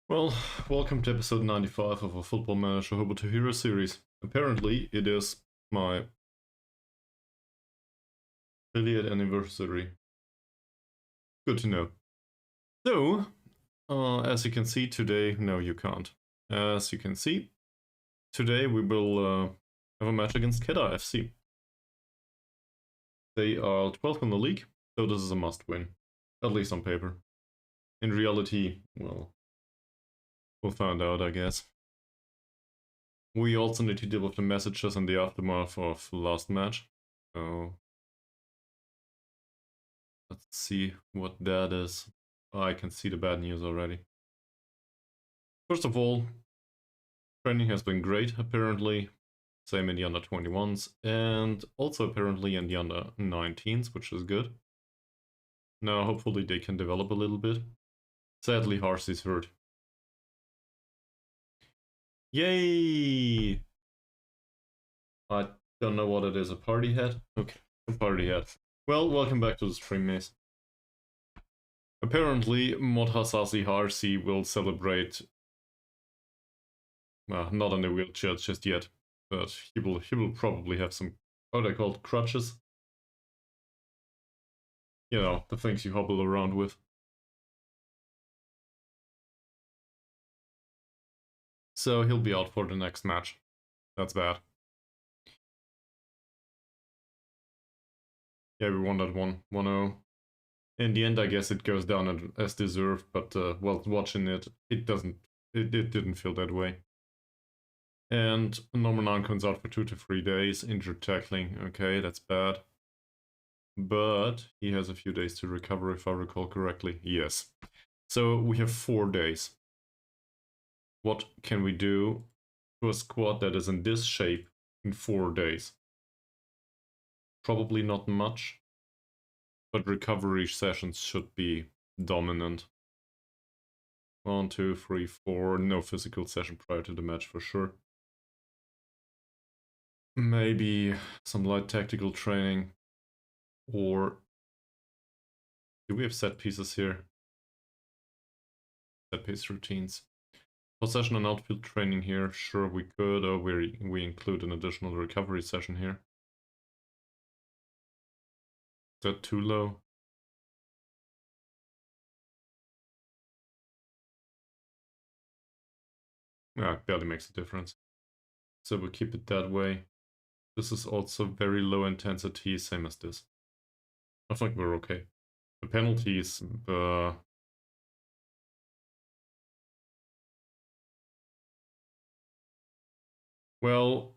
Well, welcome to episode 95 of a Football Manager Hobo To Hero series. Apparently, it is my affiliate anniversary. Good to know. So, as you can see today, no you can't. As you can see, today we will have a match against Kedah FC. They are 12th in the league, so this is a must win. At least on paper. In reality, well, we'll find out, I guess. We also need to deal with the messages in the aftermath of the last match. So let's see what that is. Oh, I can see the bad news already. First of all, training has been great, apparently. Same in the under 21s, and also apparently in the under 19s, which is good. Now, hopefully they can develop a little bit. Sadly, Harsy's hurt. Yay! I don't know what it is, a party hat? Okay, a party hat. Well, welcome back to the stream, mates. Apparently, Modhasasi Harsy will celebrate... Well, not in a wheelchair just yet, but he will probably have some, how are they called, crutches? You know, the things you hobble around with. So he'll be out for the next match. That's bad. Yeah, we won that one, 1-0. In the end, I guess it goes down as deserved, but while watching it, it didn't feel that way. And Norman Ancon's out for 2 to 3 days, injured tackling. Okay, that's bad. But he has a few days to recover, if I recall correctly. Yes. So we have 4 days. What can we do to a squad that is in this shape in 4 days? Probably not much, but recovery sessions should be dominant. 1, 2, 3, 4. No physical session prior to the match for sure. Maybe some light tactical training. Or do we have set pieces here? Set piece routines. Possession and outfield training here. Sure, we could, or we include an additional recovery session here. Is that too low? Yeah, it barely makes a difference. So we'll keep it that way. This is also very low intensity, same as this. I think we're okay. The penalties, well,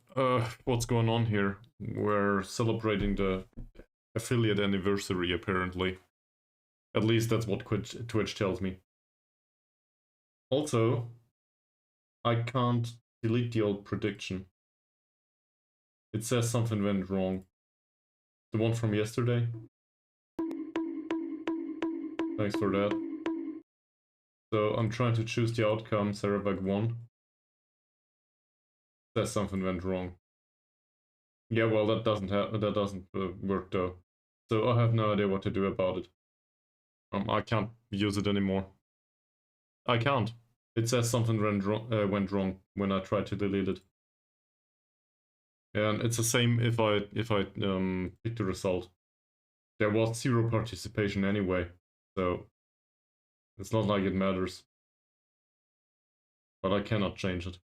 what's going on here? We're celebrating the affiliate anniversary, apparently. At least that's what Twitch tells me. Also, I can't delete the old prediction. It says something went wrong. The one from yesterday. Thanks for that. So I'm trying to choose the outcome. Sarawak won. Says something went wrong. Yeah, well, that doesn't work though. So I have no idea what to do about it. I can't use it anymore. I can't. It says something went wrong when I tried to delete it. And it's the same if I pick the result. There was 0 participation anyway, so it's not like it matters. But I cannot change it.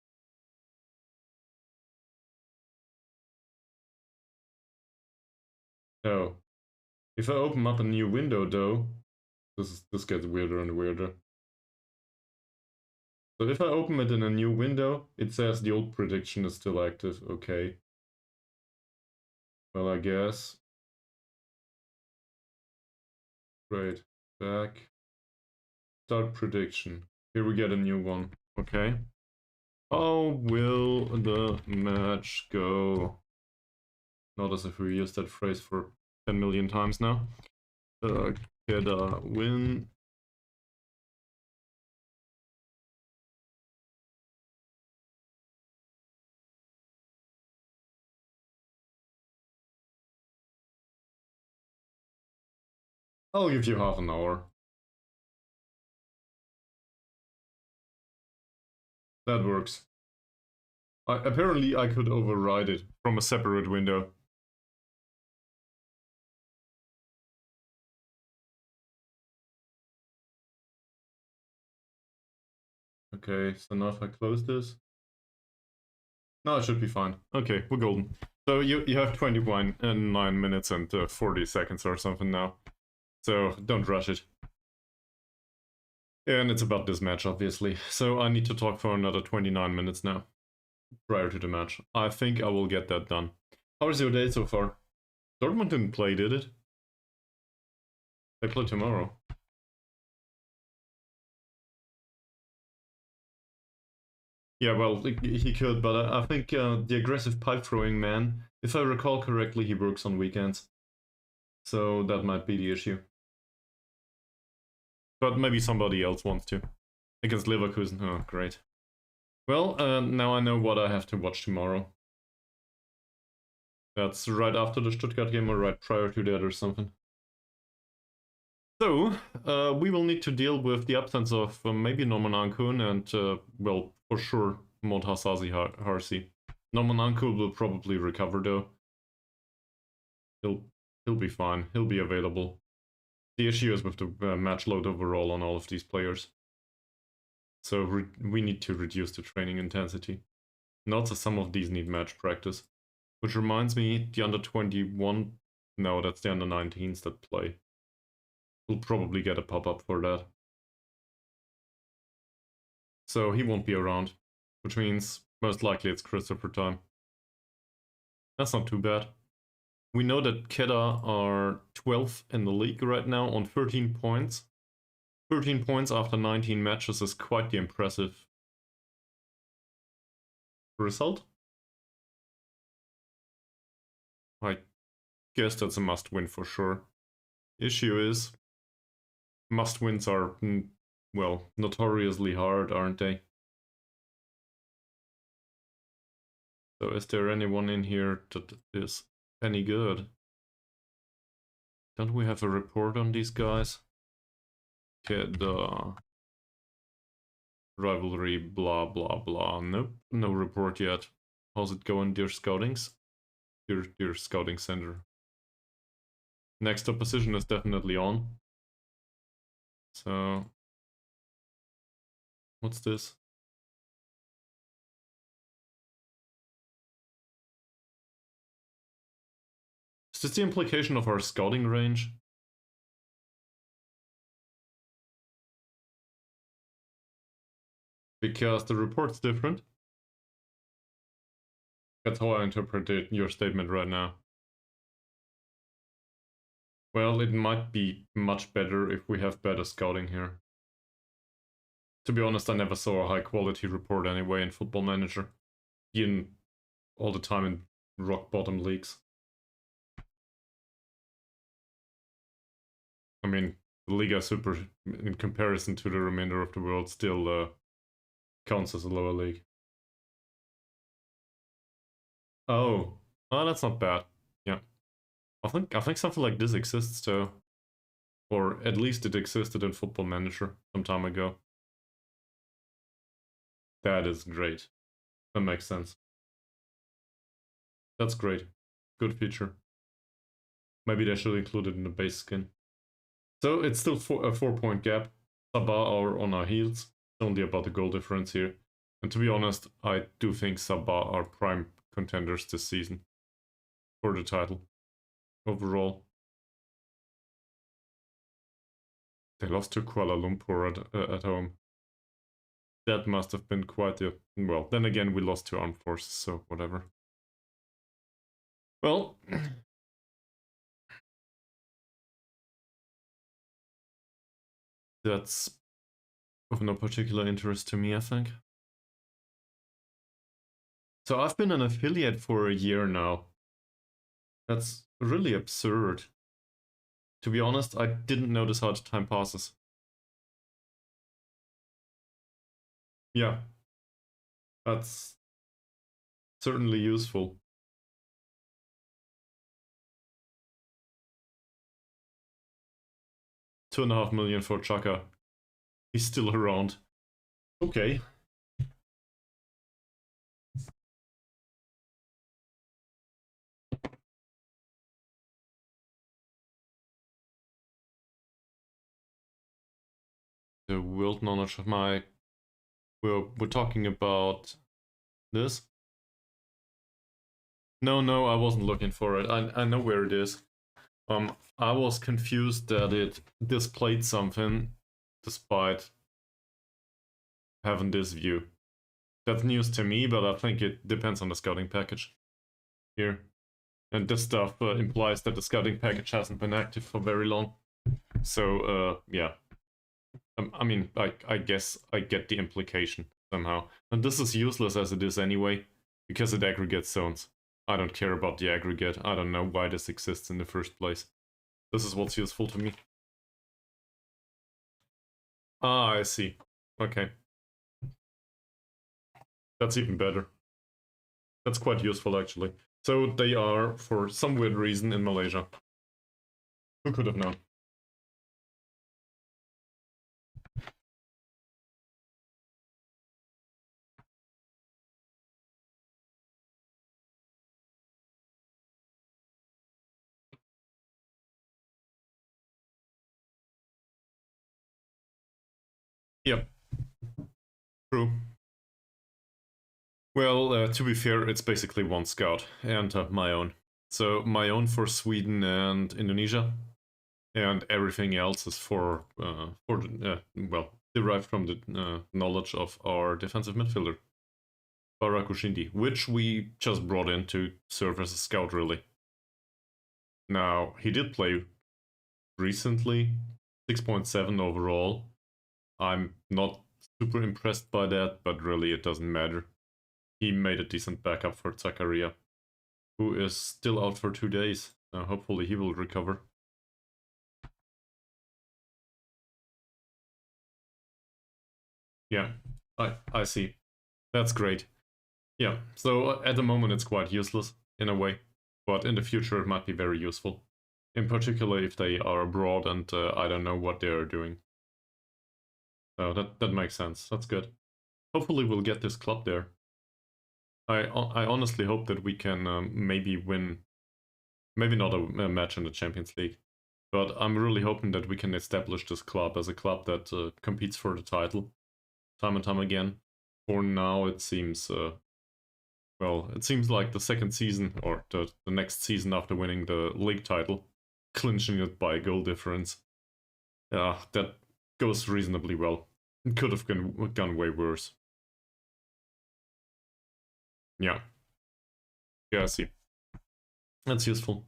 No. If I open up a new window though, this gets weirder and weirder. So if I open it in a new window, it says the old prediction is still active. Okay. Well, I guess. Great. Back. Start prediction. Here we get a new one. Okay. How will the match go? Not as if we used that phrase for 10 million times now. Kedah win. I'll give you half an hour. That works. Apparently I could override it from a separate window. Okay, so now if I close this... No, it should be fine. Okay, we're golden. So you have 21 and 9 minutes and 40 seconds or something now. So don't rush it. And it's about this match, obviously. So I need to talk for another 29 minutes now, prior to the match. I think I will get that done. How was your day so far? Dortmund didn't play, did it? They play tomorrow. Yeah, well, he could, but I think the aggressive pipe-throwing man, if I recall correctly, he works on weekends. So that might be the issue. But maybe somebody else wants to. Against Leverkusen, oh, great. Well, now I know what I have to watch tomorrow. That's right after the Stuttgart game or right prior to that or something. So, we will need to deal with the absence of maybe Norman Ankun and, well, for sure, Montasazi Harsi. Norman Ankun will probably recover though. He'll be fine. He'll be available. The issue is with the match load overall on all of these players. So we need to reduce the training intensity. And also some of these need match practice. Which reminds me, the under 21, no, that's the under 19s that play. We'll probably get a pop-up for that. So he won't be around, which means most likely it's Christopher time. That's not too bad. We know that Kedah are 12th in the league right now on 13 points. 13 points after 19 matches is quite the impressive result. I guess that's a must-win for sure. Issue is, must-wins are, well, notoriously hard, aren't they? So is there anyone in here that is any good? Don't we have a report on these guys? Kedah rivalry, blah blah blah. Nope, no report yet. How's it going, dear scoutings? Dear scouting center. Next opposition is definitely on. So what's this? Is this the implication of our scouting range? Because the report's different. That's how I interpret your statement right now. Well, it might be much better if we have better scouting here. To be honest, I never saw a high quality report anyway in Football Manager. Even all the time in rock bottom leagues. I mean, the Liga Super, in comparison to the remainder of the world, still counts as a lower league. Oh, that's not bad. Yeah, I think something like this exists too, or at least it existed in Football Manager some time ago. That is great. That makes sense. That's great. Good feature. Maybe they should include it in the base skin. So it's still a 4-point gap. Sabah are on our heels. It's only about the goal difference here. And to be honest, I do think Sabah are prime contenders this season for the title overall. They lost to Kuala Lumpur at home. That must have been quite a... Well, then again, we lost to Armed Forces, so whatever. Well... That's of no particular interest to me, I think. So I've been an affiliate for a year now. That's really absurd. To be honest, I didn't notice how the time passes. Yeah. That's certainly useful. $2.5 million for Chaka. He's still around. Okay. the world knowledge of my... We're talking about this? No, I wasn't looking for it. I know where it is. I was confused that it displayed something despite having this view. That's news to me, but I think it depends on the scouting package here. And this stuff implies that the scouting package hasn't been active for very long. So, yeah. I mean, I guess I get the implication somehow. And this is useless as it is anyway, because it aggregates zones. I don't care about the aggregate. I don't know why this exists in the first place. This is what's useful to me. Ah, I see. Okay. That's even better. That's quite useful, actually. So they are, for some weird reason, in Malaysia. Who could have known? Yep. True. Well, to be fair, it's basically one scout, and my own. So my own for Sweden and Indonesia, and everything else is for well, derived from the knowledge of our defensive midfielder, Barakushindi, which we just brought in to serve as a scout, really. Now, he did play recently, 6.7 overall. I'm not super impressed by that, but really it doesn't matter. He made a decent backup for Zakaria, who is still out for 2 days. Hopefully he will recover. Yeah, I see. That's great. Yeah, so at the moment it's quite useless in a way, but in the future it might be very useful. In particular if they are abroad and I don't know what they are doing. So that makes sense. That's good. Hopefully we'll get this club there. I honestly hope that we can maybe win, maybe not a match in the Champions League, but I'm really hoping that we can establish this club as a club that competes for the title time and time again. For now, it seems, well, it seems like the second season, or the next season after winning the league title, clinching it by goal difference. That goes reasonably well. It could have gone way worse. Yeah. Yeah, I see. That's useful.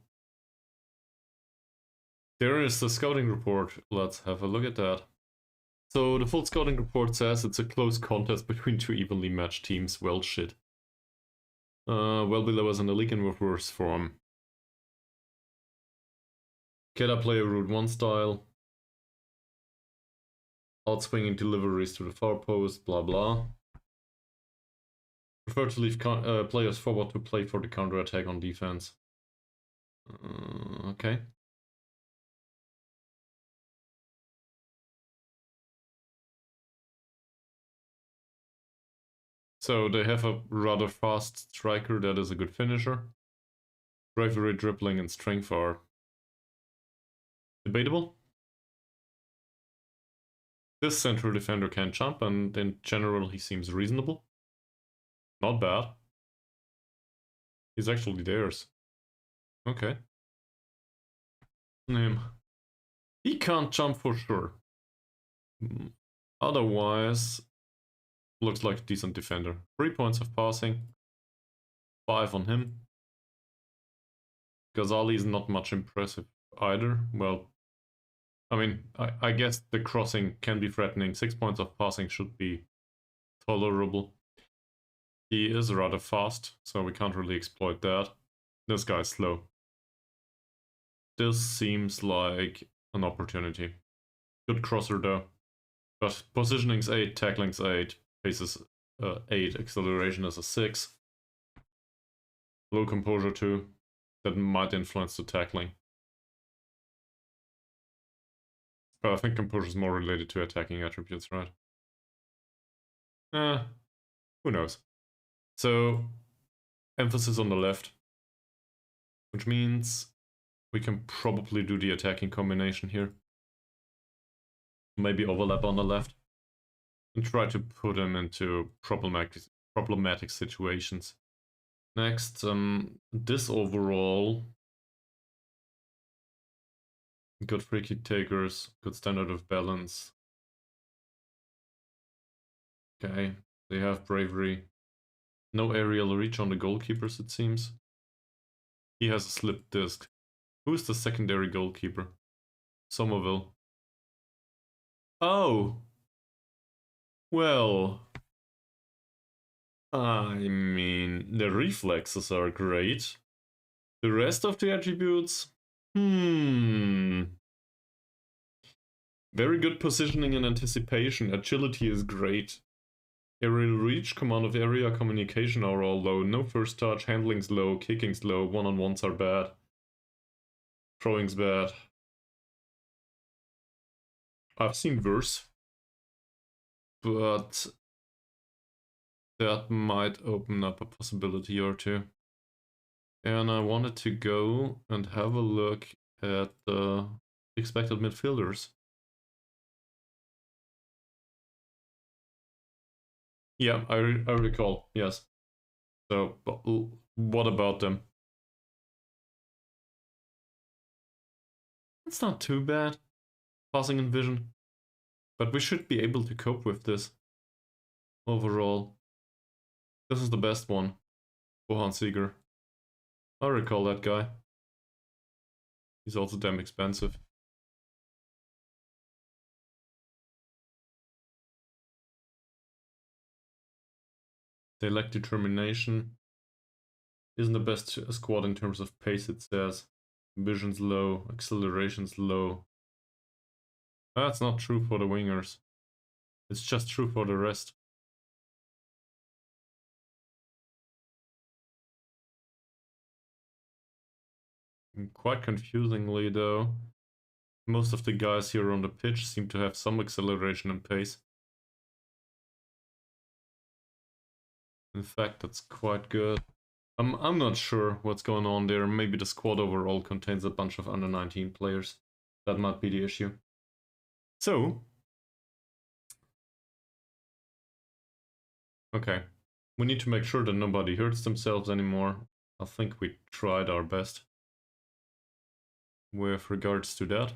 There is the scouting report. Let's have a look at that. So the full scouting report says it's a close contest between two evenly matched teams. Well, shit. Well below us in the league in worse form. Kedah play a Route 1 style. Outswinging deliveries to the far post, blah blah. Prefer to leave players forward to play for the counter-attack on defense. Okay. So they have a rather fast striker that is a good finisher. Bravery, dribbling, and strength are debatable. This central defender can jump, and in general he seems reasonable. Not bad. He's actually theirs. Okay. He can't jump for sure. Otherwise, looks like a decent defender. 3 points of passing. 5 on him. Ghazali is not much impressive either. Well, I mean, I guess the crossing can be threatening. 6 points of passing should be tolerable. He is rather fast, so we can't really exploit that. This guy's slow. This seems like an opportunity. Good crosser though. But positioning's 8, tackling's 8, pace is 8, acceleration is a 6. Low composure too. That might influence the tackling. But I think composure is more related to attacking attributes, right? Who knows? So, emphasis on the left. Which means we can probably do the attacking combination here. Maybe overlap on the left. and try to put him into problematic situations. Next, this overall. Good free kick takers, good standard of balance. Okay, they have bravery. No aerial reach on the goalkeepers, it seems. He has a slipped disc. Who is the secondary goalkeeper? Somerville. Oh! Well... I mean, the reflexes are great. The rest of the attributes? Very good positioning and anticipation. Agility is great. Aerial reach, command of area, communication are all low. No first touch, handling's low, kicking's low, one-on-ones are bad. Throwing's bad. I've seen worse. But that might open up a possibility or two. And I wanted to go and have a look at the expected midfielders. Yeah, I recall, yes. So, what about them? It's not too bad, passing and vision. But we should be able to cope with this. Overall. This is the best one. Bohan Seeger. I recall that guy. He's also damn expensive. They lack determination. Isn't the best squad in terms of pace, it says. Vision's low, acceleration's low. That's not true for the wingers. It's just true for the rest. Quite confusingly though, most of the guys here on the pitch seem to have some acceleration and pace. In fact, that's quite good. I'm not sure what's going on there. Maybe the squad overall contains a bunch of under 19 players. That might be the issue. So, okay, we need to make sure that nobody hurts themselves anymore. I think we tried our best with regards to that.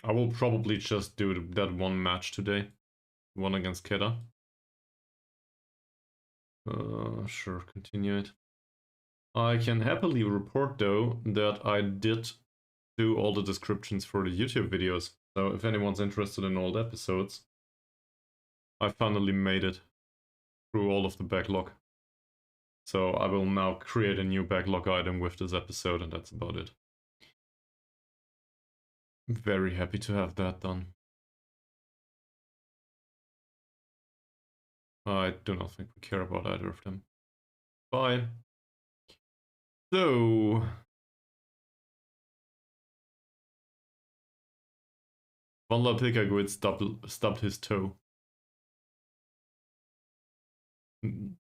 I will probably just do that one match today, one against Kedah. Sure, continue it. I can happily report though that I did do all the descriptions for the YouTube videos. So if anyone's interested in old episodes, I finally made it through all of the backlog. So I will now create a new backlog item with this episode, and that's about it. Very happy to have that done. I do not think we care about either of them. Bye. So... Van La Picagüid stubbed his toe.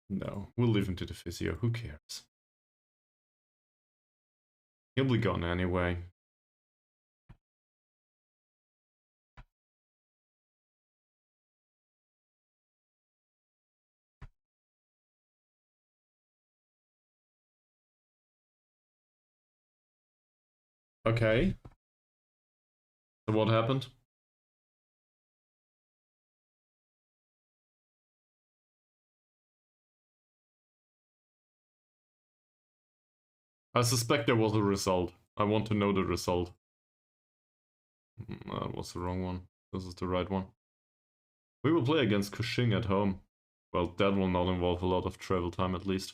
No, we'll leave him to the physio, who cares? He'll be gone anyway. Okay. So what happened? I suspect there was a result. I want to know the result. That was the wrong one. This is the right one. We will play against Kuching at home. Well, that will not involve a lot of travel time at least.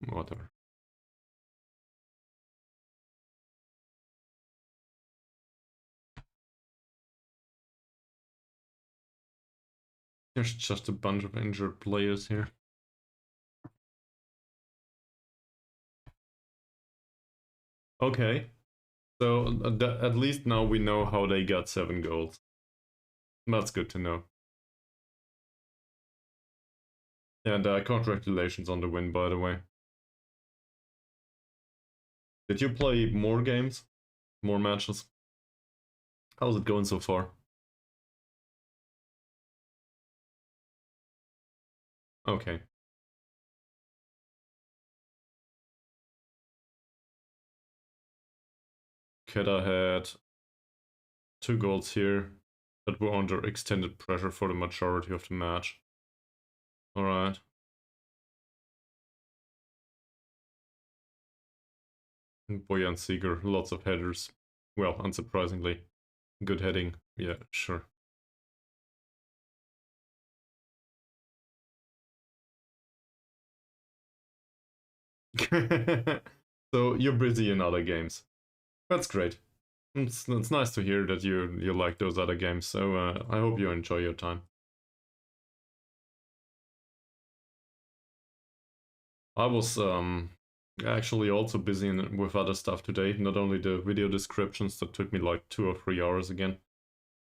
Whatever. There's just a bunch of injured players here. Okay. So at least now we know how they got 7 goals. That's good to know. And congratulations on the win, by the way. Did you play more games? More matches? How's it going so far? Okay. Kedah had 2 goals here, but were under extended pressure for the majority of the match. Alright. Boyan Seeger, lots of headers. Well, unsurprisingly. Good heading. Yeah, sure. So you're busy in other games. That's great. It's nice to hear that you like those other games, so I hope you enjoy your time. I was actually also busy with other stuff today, not only the video descriptions that took me like 2 or 3 hours again.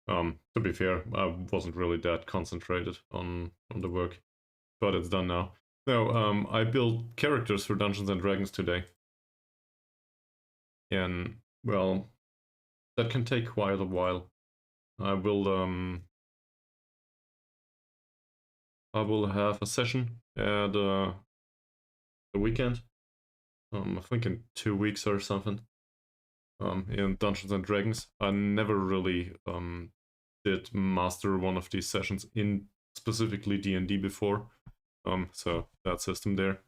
To be fair, I wasn't really that concentrated on the work, but it's done now. No, I built characters for Dungeons and Dragons today. And well, that can take quite a while. I will have a session at the weekend. I think in 2 weeks or something. In Dungeons and Dragons. I never really did master one of these sessions in specifically D&D before. So that system there.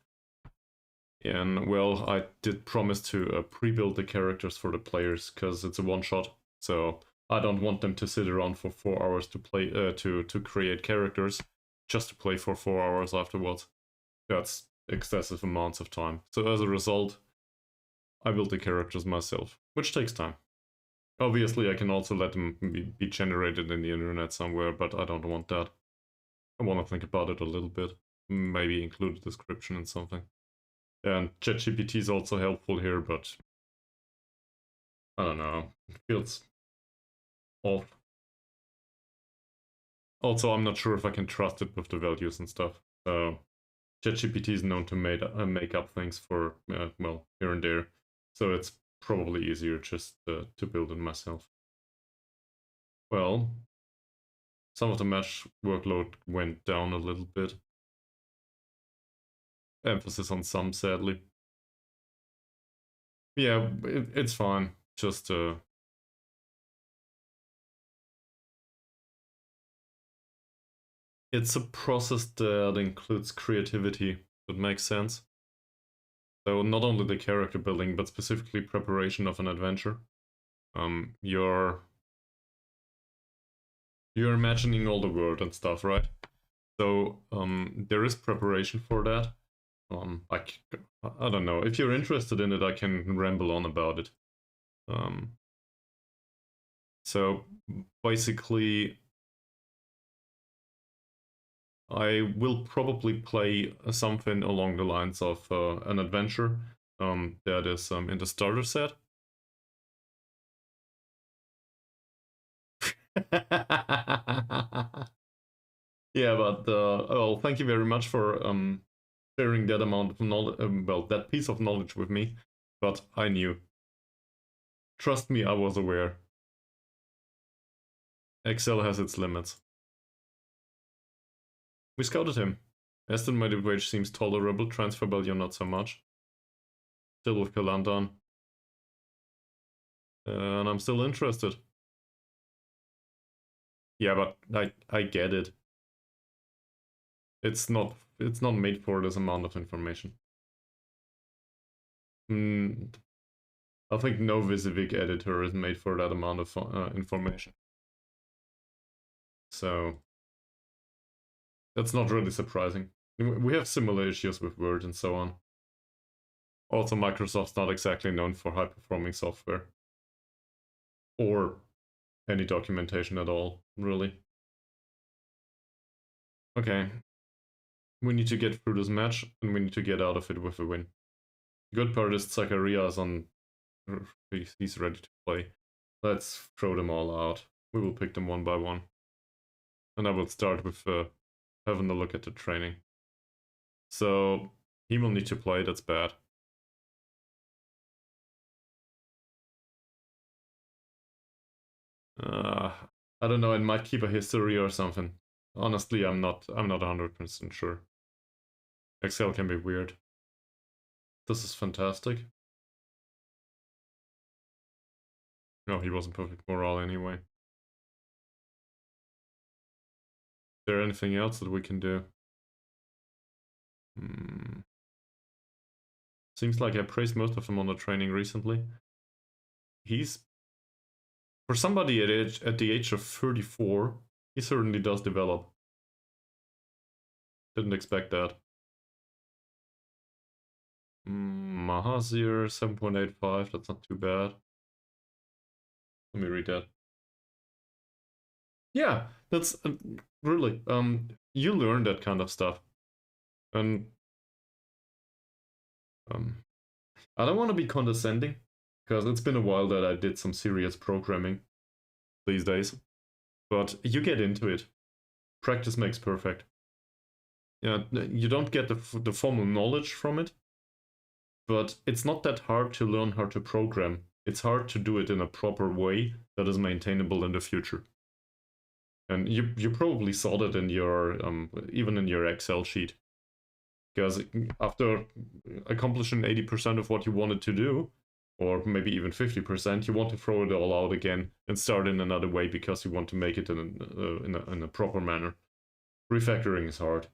And well, I did promise to pre-build the characters for the players because it's a one-shot. So I don't want them to sit around for 4 hours to play to create characters just to play for 4 hours afterwards. That's excessive amounts of time. So as a result, I build the characters myself, which takes time. Obviously, I can also let them be generated in the internet somewhere, but I don't want that. I want to think about it a little bit. Maybe include a description and something. And ChatGPT is also helpful here, but I don't know. It feels off. Also, I'm not sure if I can trust it with the values and stuff. So ChatGPT is known to make up things for, well, here and there. So it's probably easier just to build it myself. Well, some of the match workload went down a little bit. Emphasis on some, sadly. Yeah, it's fine. Just it's a process that includes creativity. That makes sense. So not only the character building, but specifically preparation of an adventure. You're imagining all the world and stuff, right? So there is preparation for that. I don't know. If you're interested in it, I can ramble on about it. Um, so basically, I will probably play something along the lines of an adventure that is in the starter set. Yeah, but well, thank you very much for sharing that amount of knowledge, well, that piece of knowledge with me. But I knew. Trust me, I was aware. Excel has its limits. We scouted him. Estimated wage seems tolerable, transfer value not so much. Still with Kelantan. And I'm still interested. Yeah, but I get it. It's not made for this amount of information. I think no WYSIWYG editor is made for that amount of information. So that's not really surprising. We have similar issues with Word and so on. Also, Microsoft's not exactly known for high-performing software. Or any documentation at all, really. Okay. We need to get through this match, and we need to get out of it with a win. The good part is Zacharias on... He's ready to play. Let's throw them all out. We will pick them one by one. And I will start with having a look at the training. So, he will need to play, that's bad. I don't know, it might keep a history or something. Honestly, I'm not 100% sure. Excel can be weird. This is fantastic. No, he wasn't perfect morale anyway. Is there anything else that we can do? Seems like I praised most of him on the training recently. He's, for somebody at the age of 34, he certainly does develop. Didn't expect that. Mahazir, 7.85, that's not too bad. Let me read that. Yeah, that's really, you learn that kind of stuff. And I don't want to be condescending, because it's been a while that I did some serious programming these days. But you get into it. Practice makes perfect. Yeah, you don't get the formal knowledge from it, but it's not that hard to learn how to program. It's hard to do it in a proper way that is maintainable in the future. And you probably saw that in your even in your Excel sheet, because after accomplishing 80% of what you wanted to do, or maybe even 50%, you want to throw it all out again and start in another way because you want to make it in a proper manner. Refactoring is hard.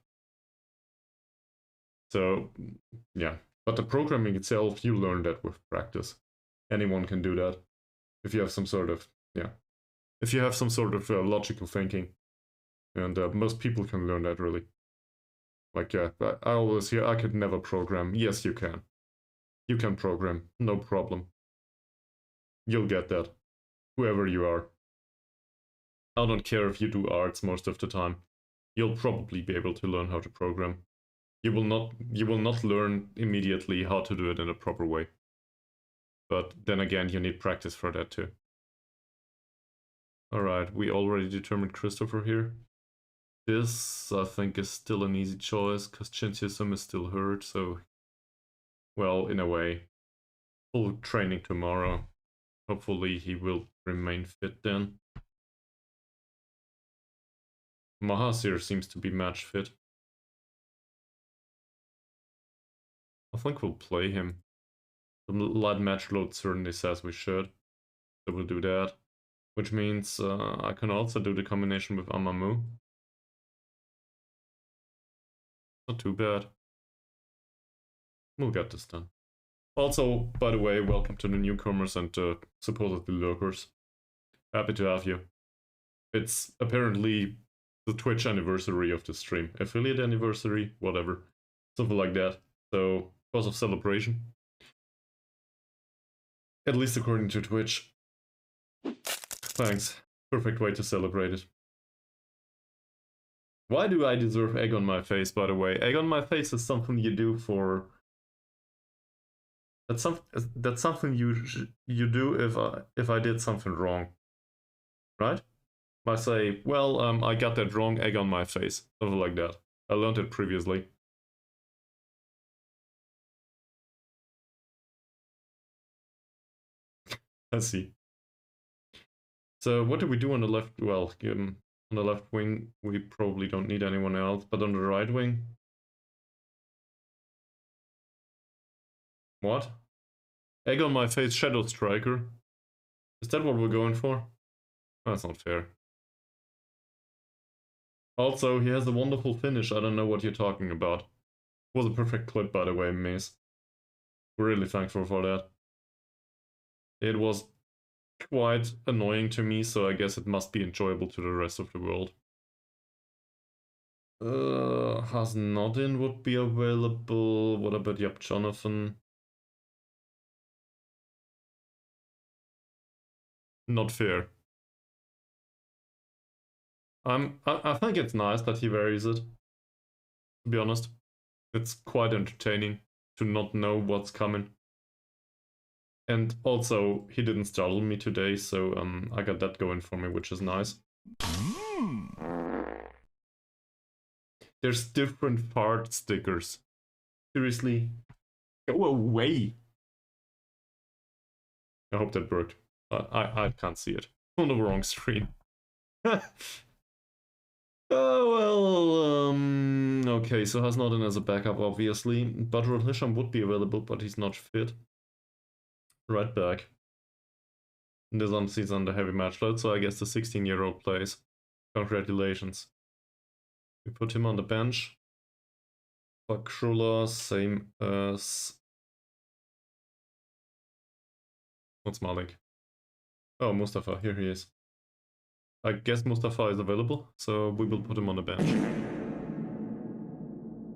So yeah, but the programming itself, you learn that with practice. Anyone can do that if you have some sort of if you have some sort of logical thinking, and most people can learn that really. Like I always hear, I could never program. Yes, you can. You can program, no problem. You'll get that, whoever you are. I don't care if you do arts most of the time. You'll probably be able to learn how to program. You will not learn immediately how to do it in a proper way. But then again, you need practice for that too. Alright, we already determined Christopher here. This, I think, is still an easy choice, because Chintiusum is still hurt, so... Well, in a way. Full training tomorrow. Hopefully he will remain fit then. Mahasir seems to be match fit. I think we'll play him. The light match load certainly says we should. So we'll do that. Which means I can also do the combination with Amamu. Not too bad. We'll get this done. Also, by the way, welcome to the newcomers and supposedly lurkers. Happy to have you. It's apparently the Twitch anniversary of the stream. Affiliate anniversary, whatever. Something like that. So, cause of celebration. At least according to Twitch. Thanks. Perfect way to celebrate it. Why do I deserve egg on my face, by the way? Egg on my face is something you do for... That's something you do if I did something wrong. Right? I say, well, I got that wrong, egg on my face. Something like that. I learned it previously. I see. So what do we do on the left? Well, on the left wing, we probably don't need anyone else, but on the right wing? What? Egg on my face, Shadow Striker. Is that what we're going for? That's not fair. Also, he has a wonderful finish. I don't know what you're talking about. It was a perfect clip, by the way, Mace. We're really thankful for that. It was quite annoying to me, so I guess it must be enjoyable to the rest of the world. Hasnodin would be available. What about Yap Jonathan? Not fair. I think it's nice that he varies it. To be honest, it's quite entertaining to not know what's coming. And also, he didn't startle me today, so I got that going for me, which is nice. There's different fart stickers. Seriously, go away. I hope that worked. I can't see it. on the wrong screen. Oh, well, okay, so Hasnodin as a backup, obviously. Badrul Hisham would be available, but he's not fit. Right back. Nizam sees on the heavy match load, so I guess the 16-year-old plays. Congratulations. We put him on the bench. Bakrula, same as... What's Malik? Oh, Mustafa, here he is. I guess Mustafa is available, so we will put him on the bench.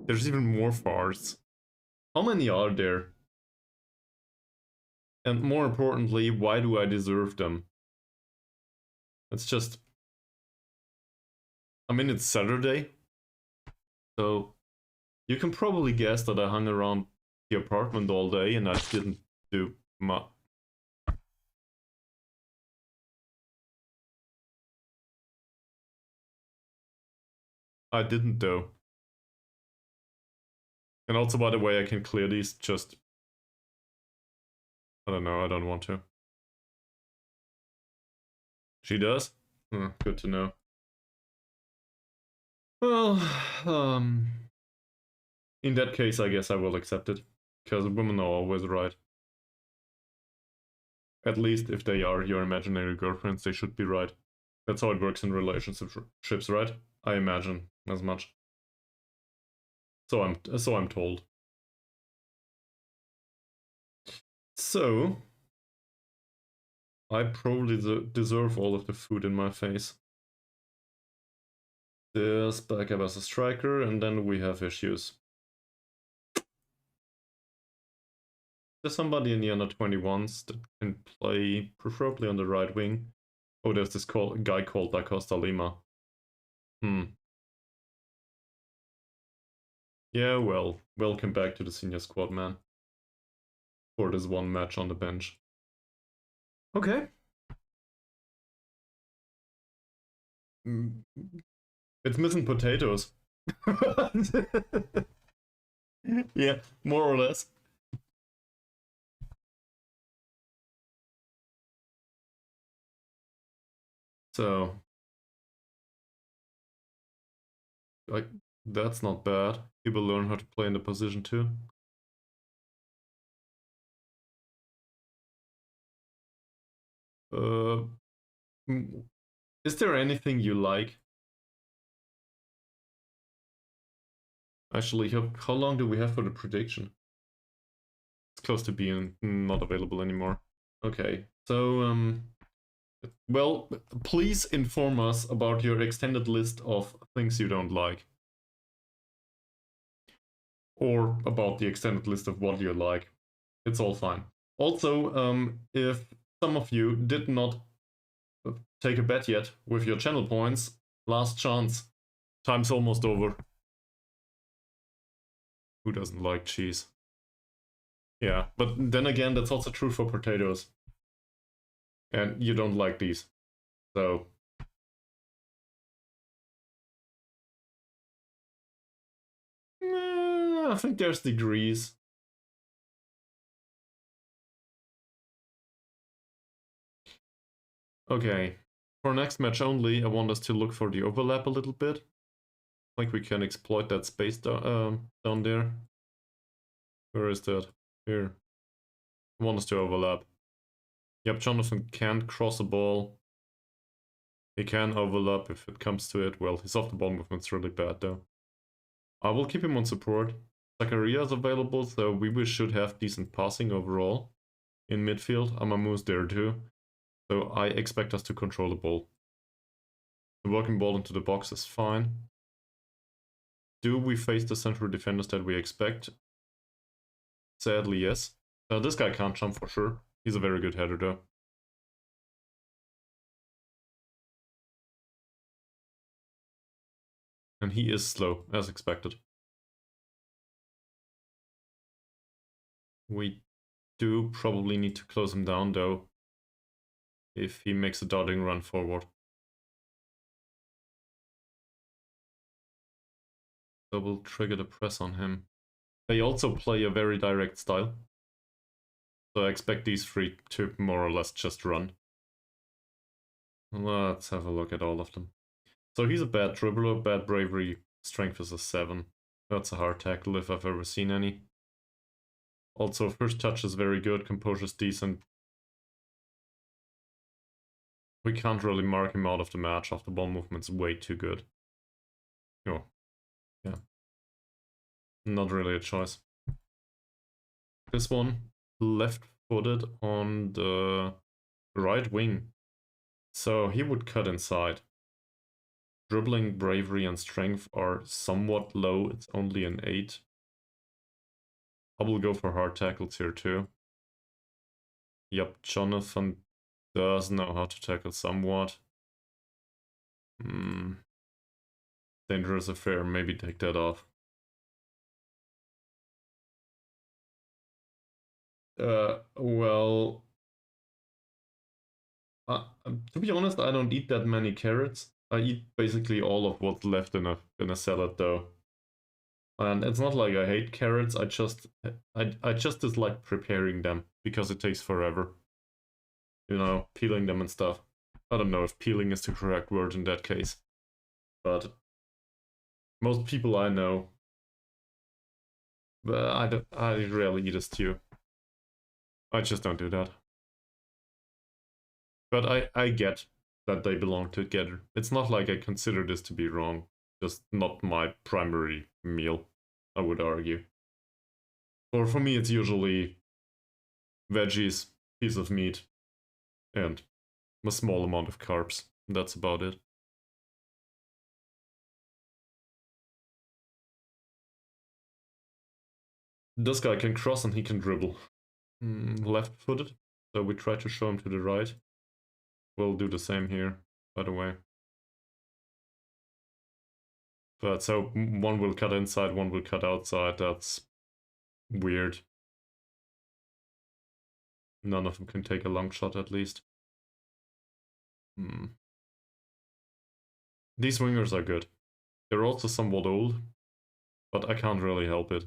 There's even more farts. How many are there? And more importantly, why do I deserve them? It's just... I mean, it's Saturday, so you can probably guess that I hung around the apartment all day and I didn't do much. I didn't though. And also, by the way, I can clear these just... I don't know, I don't want to. She does? Good to know. Well, in that case, I guess I will accept it. Because women are always right. At least if they are your imaginary girlfriends, they should be right. That's how it works in relationships, right? I imagine as much. So I'm told. So I probably deserve all of the food in my face. There's backup as a striker, and then we have issues. There's somebody in the under 21s that can play, preferably on the right wing. Oh, there's this guy called Da Costa Lima. Yeah, well, welcome back to the senior squad, man. For this one match on the bench. Okay. It's missing potatoes. Yeah, more or less. So, like, that's not bad. People learn how to play in the position too. Is there anything you like? Actually, how long do we have for the prediction? It's close to being not available anymore. Okay, so well, please inform us about your extended list of things you don't like. Or about the extended list of what you like. It's all fine. Also, if some of you did not take a bet yet with your channel points, last chance. Time's almost over. Who doesn't like cheese? Yeah, but then again, that's also true for potatoes. And you don't like these. So... I think there's degrees. Okay. For next match only, I want us to look for the overlap a little bit. Like we can exploit that space down there. Where is that? Here. I want us to overlap. Yep, Jonathan can't cross a ball. He can overlap if it comes to it. Well, his off-the-ball movement's really bad though. I will keep him on support. Zakaria is available, so we should have decent passing overall. In midfield, Amamu's there too. So I expect us to control the ball. The working ball into the box is fine. Do we face the central defenders that we expect? Sadly, yes. This guy can't jump for sure. He's a very good header though. And he is slow, as expected. We do probably need to close him down though, if he makes a darting run forward. So we'll trigger the press on him. They also play a very direct style. So I expect these three to more or less just run. Let's have a look at all of them. So he's a bad dribbler, bad bravery, strength is a 7. That's a hard tackle if I've ever seen any. Also, first touch is very good, composure's decent. We can't really mark him out of the match after ball movement's way too good. Oh, yeah. Not really a choice. This one, left-footed on the right wing. So he would cut inside. Dribbling, bravery, and strength are somewhat low. It's only an 8. I will go for hard tackles here too. Yep, Jonathan does know how to tackle somewhat. Dangerous affair, maybe take that off. Well, to be honest, I don't eat that many carrots. I eat basically all of what's left in a salad though. And it's not like I hate carrots, I just dislike preparing them because it takes forever. You know, peeling them and stuff. I don't know if peeling is the correct word in that case. But most people I know, but I rarely eat a stew. I just don't do that. But I get that they belong together. It's not like I consider this to be wrong. Just not my primary meal, I would argue. Or for me, it's usually veggies, piece of meat, and a small amount of carbs. That's about it. This guy can cross and he can dribble. Left-footed, so we try to show him to the right. We'll do the same here, by the way. But so one will cut inside, one will cut outside. That's weird. None of them can take a long shot at least. These wingers are good. They're also somewhat old, but I can't really help it.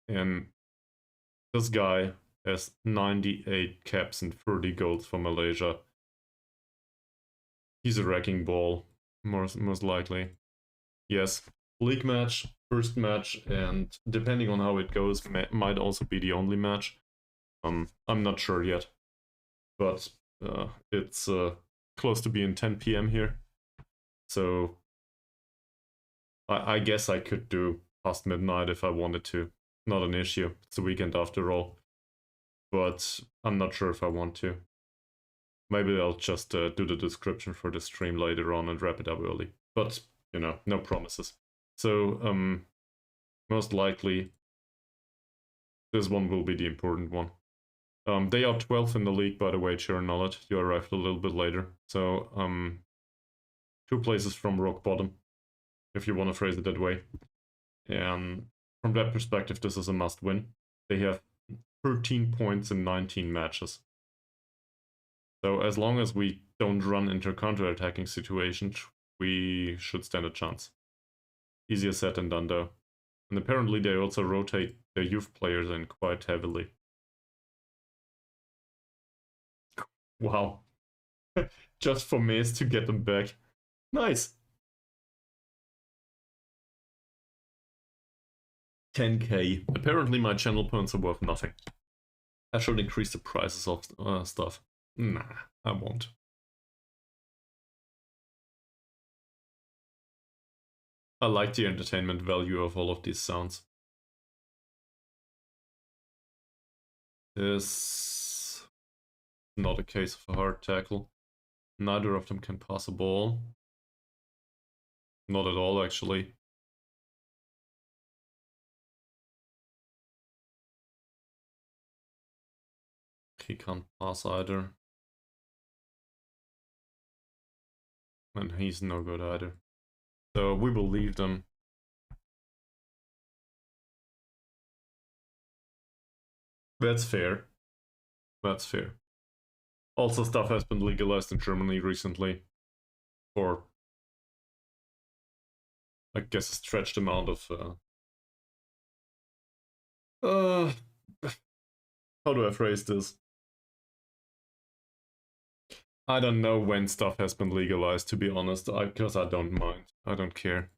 And this guy has 98 caps and 30 goals for Malaysia. He's a wrecking ball, most likely. Yes, league match, first match, and depending on how it goes, might also be the only match. I'm not sure yet, but it's close to being 10 p.m. here, so I guess I could do past midnight if I wanted to. Not an issue. It's the weekend after all, but I'm not sure if I want to. Maybe I'll just do the description for the stream later on and wrap it up early. But, you know, no promises. So, most likely, this one will be the important one. They are 12th in the league, by the way, Sharon Nollet. You arrived a little bit later. So, 2 places from rock bottom, if you want to phrase it that way. And from that perspective, this is a must-win. They have 13 points in 19 matches. So as long as we don't run into counter-attacking situations, we should stand a chance. Easier said than done though. And apparently they also rotate their youth players in quite heavily. Wow. Just for Maze to get them back. Nice. 10k. Apparently my channel points are worth nothing. I should increase the prices of stuff. Nah, I won't. I like the entertainment value of all of these sounds. This not a case of a hard tackle. Neither of them can pass a ball. Not at all, actually. He can't pass either. And he's no good either. So we will leave them. That's fair. That's fair. Also, stuff has been legalized in Germany recently. For, I guess, a stretched amount of... how do I phrase this? I don't know when stuff has been legalized, to be honest, because I don't mind. I don't care.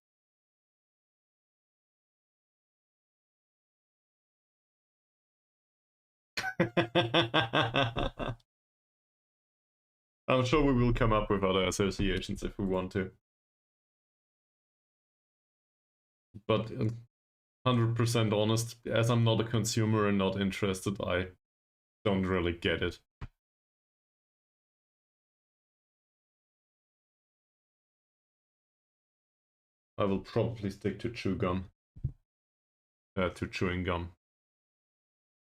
I'm sure we will come up with other associations if we want to. But 100% honest, as I'm not a consumer and not interested, I don't really get it. I will probably stick to chew gum. To chewing gum.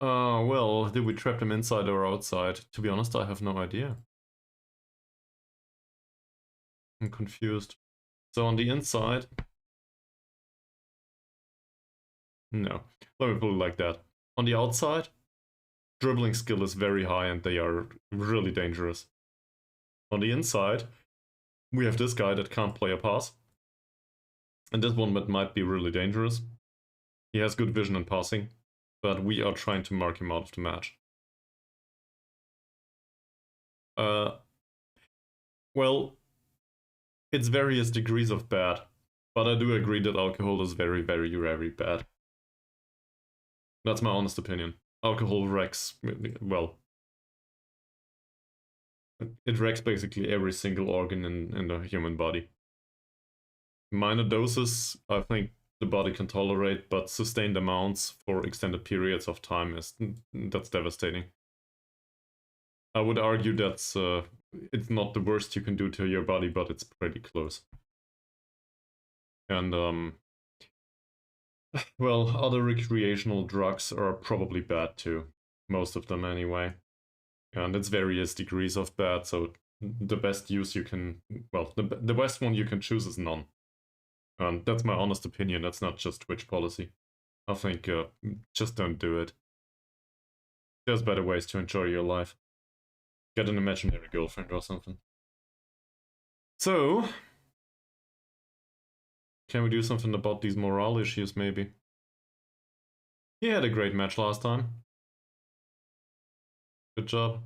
Well, did we trap them inside or outside? To be honest, I have no idea. I'm confused. So on the inside... No. Let me put it like that. On the outside, dribbling skill is very high and they are really dangerous. On the inside, we have this guy that can't play a pass. And this one that might be really dangerous. He has good vision and passing, but we are trying to mark him out of the match. Well, it's various degrees of bad, but I do agree that alcohol is very, very, very bad. That's my honest opinion. Alcohol wrecks, well, it wrecks basically every single organ in the human body. Minor doses, I think the body can tolerate, but sustained amounts for extended periods of time that's devastating. I would argue that's it's not the worst you can do to your body, but it's pretty close. And well, other recreational drugs are probably bad too, most of them anyway. And it's various degrees of bad, so the best use you can, well, the best one you can choose is none. And that's my honest opinion, that's not just Twitch policy. I think just don't do it. There's better ways to enjoy your life. Get an imaginary girlfriend or something. So, can we do something about these morale issues maybe? He had a great match last time. Good job.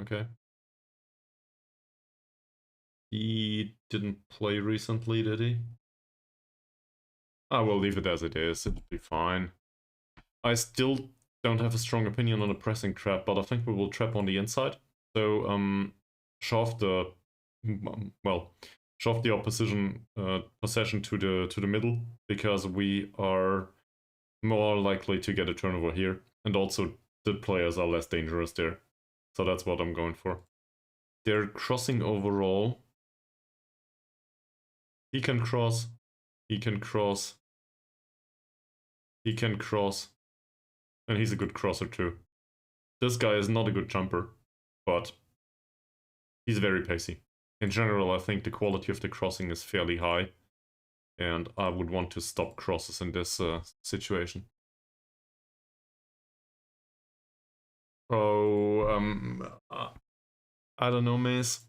Okay. He didn't play recently, did he? I will leave it as it is, it'll be fine. I still don't have a strong opinion on a pressing trap, but I think we will trap on the inside. So, shove the, well, shove the opposition possession to the middle, because we are more likely to get a turnover here, and also the players are less dangerous there. So that's what I'm going for. They're crossing overall. He can cross. He can cross. He can cross. And he's a good crosser too. This guy is not a good jumper, but he's very pacey. In general, I think the quality of the crossing is fairly high, and I would want to stop crosses in this situation. Oh, I don't know, Mace.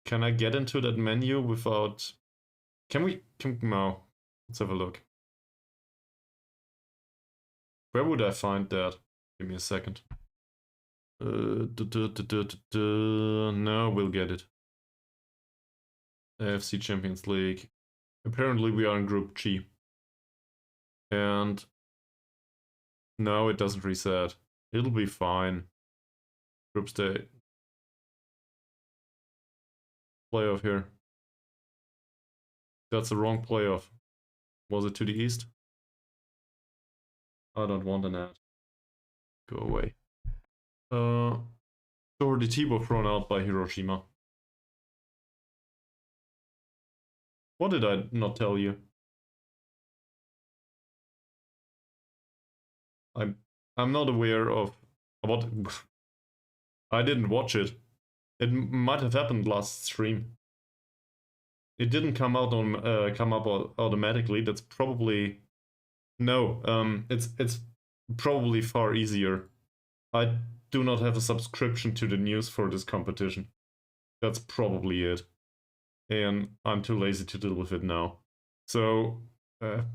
Can I get into that menu without... No. Let's have a look. Where would I find that? Give me a second. No, we'll get it. AFC Champions League. Apparently we are in Group G. And... no, it doesn't reset. It'll be fine. Group stage. Playoff here. That's the wrong playoff. Was it to the east? I don't want an ad. Go away. Jordi Tibo thrown out by Hiroshima. What did I not tell you? I'm not aware of what... I didn't watch it. It might have happened last stream. It didn't come out on come up automatically. That's probably... No, it's probably far easier. I do not have a subscription to the news for this competition. That's probably it. And I'm too lazy to deal with it now. So,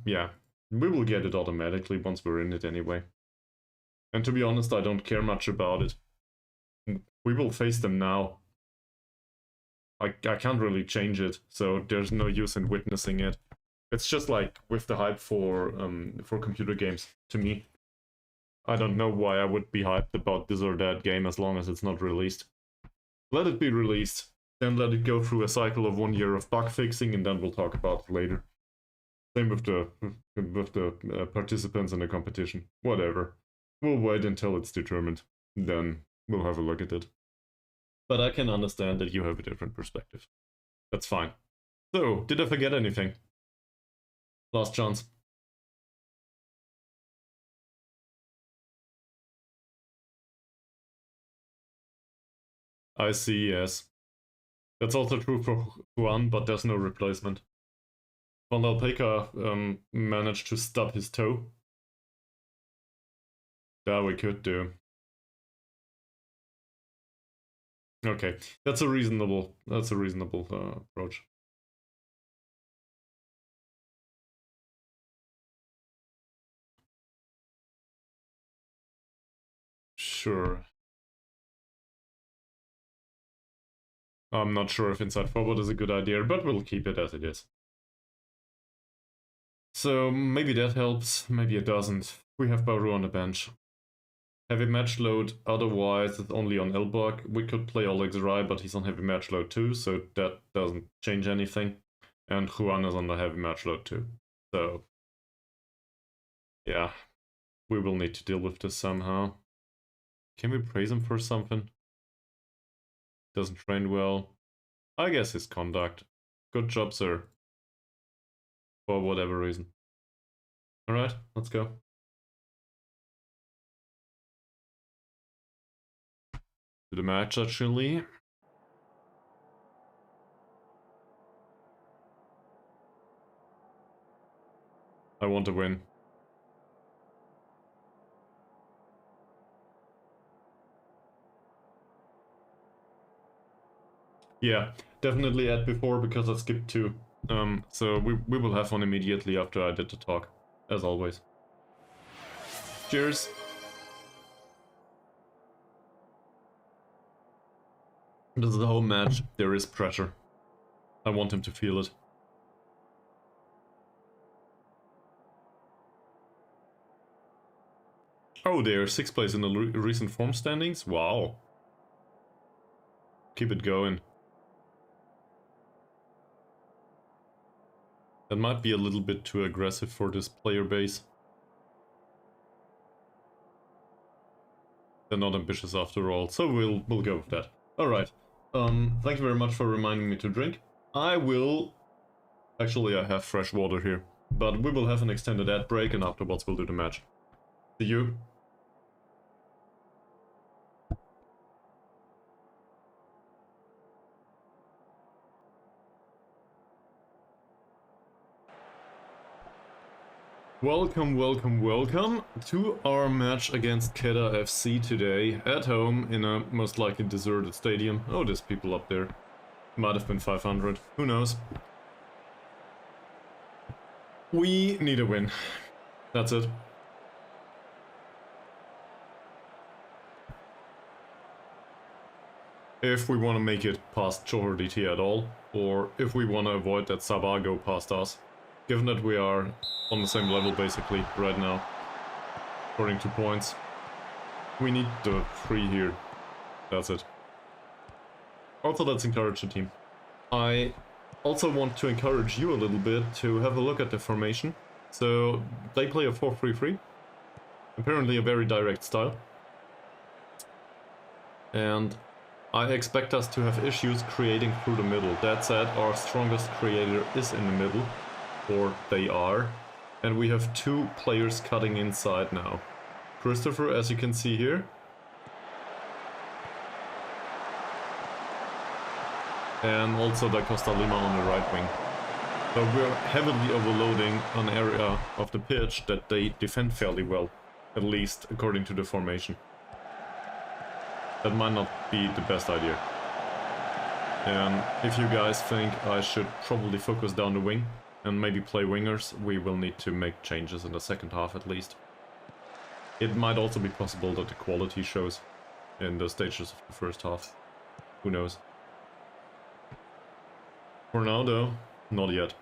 yeah, we will get it automatically once we're in it anyway. And to be honest, I don't care much about it. We will face them now. I can't really change it, so there's no use in witnessing it. It's just like with the hype for computer games, to me. I don't know why I would be hyped about this or that game as long as it's not released. Let it be released, then let it go through a cycle of 1 year of bug fixing, and then we'll talk about it later. Same with the participants in the competition. Whatever. We'll wait until it's determined. Then we'll have a look at it. But I can understand that you have a different perspective. That's fine. So, did I forget anything? Last chance. I see, yes. That's also true for Juan, but there's no replacement. Van Alpeca managed to stub his toe. That we could do. Okay, that's a reasonable approach. Sure. I'm not sure if inside forward is a good idea, but we'll keep it as it is. So maybe that helps, maybe it doesn't. We have Baru on the bench. Heavy match load, otherwise it's only on Elbug. We could play Oleg Rai, but he's on heavy match load too, so that doesn't change anything. And Juan is on the heavy match load too. So, yeah, we will need to deal with this somehow. Can we praise him for something? Doesn't train well. I guess his conduct. Good job, sir. For whatever reason. Alright, let's go. To the match, actually. I want to win. Yeah, definitely add before because I skipped 2. So we will have one immediately after I did the talk, as always. Cheers! This is the whole match. There is pressure. I want him to feel it. Oh, they are 6th place in the recent form standings? Wow. Keep it going. That might be a little bit too aggressive for this player base. They're not ambitious after all, so we'll go with that. Alright. Thank you very much for reminding me to drink. I will... Actually, I have fresh water here. But we will have an extended ad break and afterwards we'll do the match. See you. Welcome, welcome, welcome to our match against Kedah FC today, at home in a most likely deserted stadium. Oh, there's people up there. Might have been 500, who knows. We need a win. That's it. If we want to make it past Johor DT at all, or if we want to avoid that Sabah go past us. Given that we are on the same level basically right now, according to points. We need the 3 here. That's it. Also, let's encourage the team. I also want to encourage you a little bit to have a look at the formation. So, they play a 4-3-3. Apparently a very direct style. And I expect us to have issues creating through the middle. That said, our strongest creator is in the middle. Or they are, and we have 2 players cutting inside now. Christopher, as you can see here. And also Da Costa Lima on the right wing. So we're heavily overloading an area of the pitch that they defend fairly well, at least according to the formation. That might not be the best idea. And if you guys think I should probably focus down the wing, and maybe play wingers, we will need to make changes in the second half at least. It might also be possible that the quality shows. in the stages of the first half. Who knows? For now, though, not yet.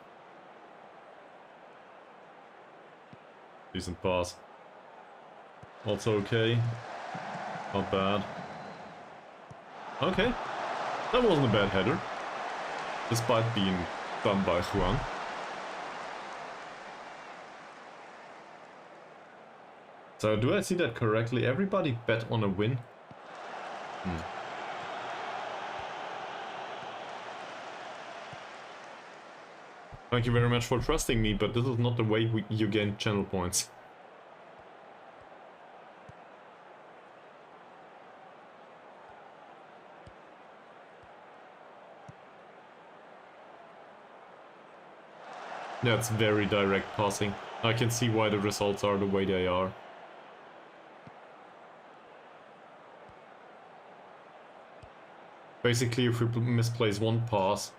Decent pass. Also okay. Not bad. Okay. That wasn't a bad header. Despite being done by Juan. So do I see that correctly? Everybody bet on a win? Thank you very much for trusting me, but this is not the way you gain channel points. That's very direct passing. I can see why the results are the way they are. Basically, if we misplace one pass,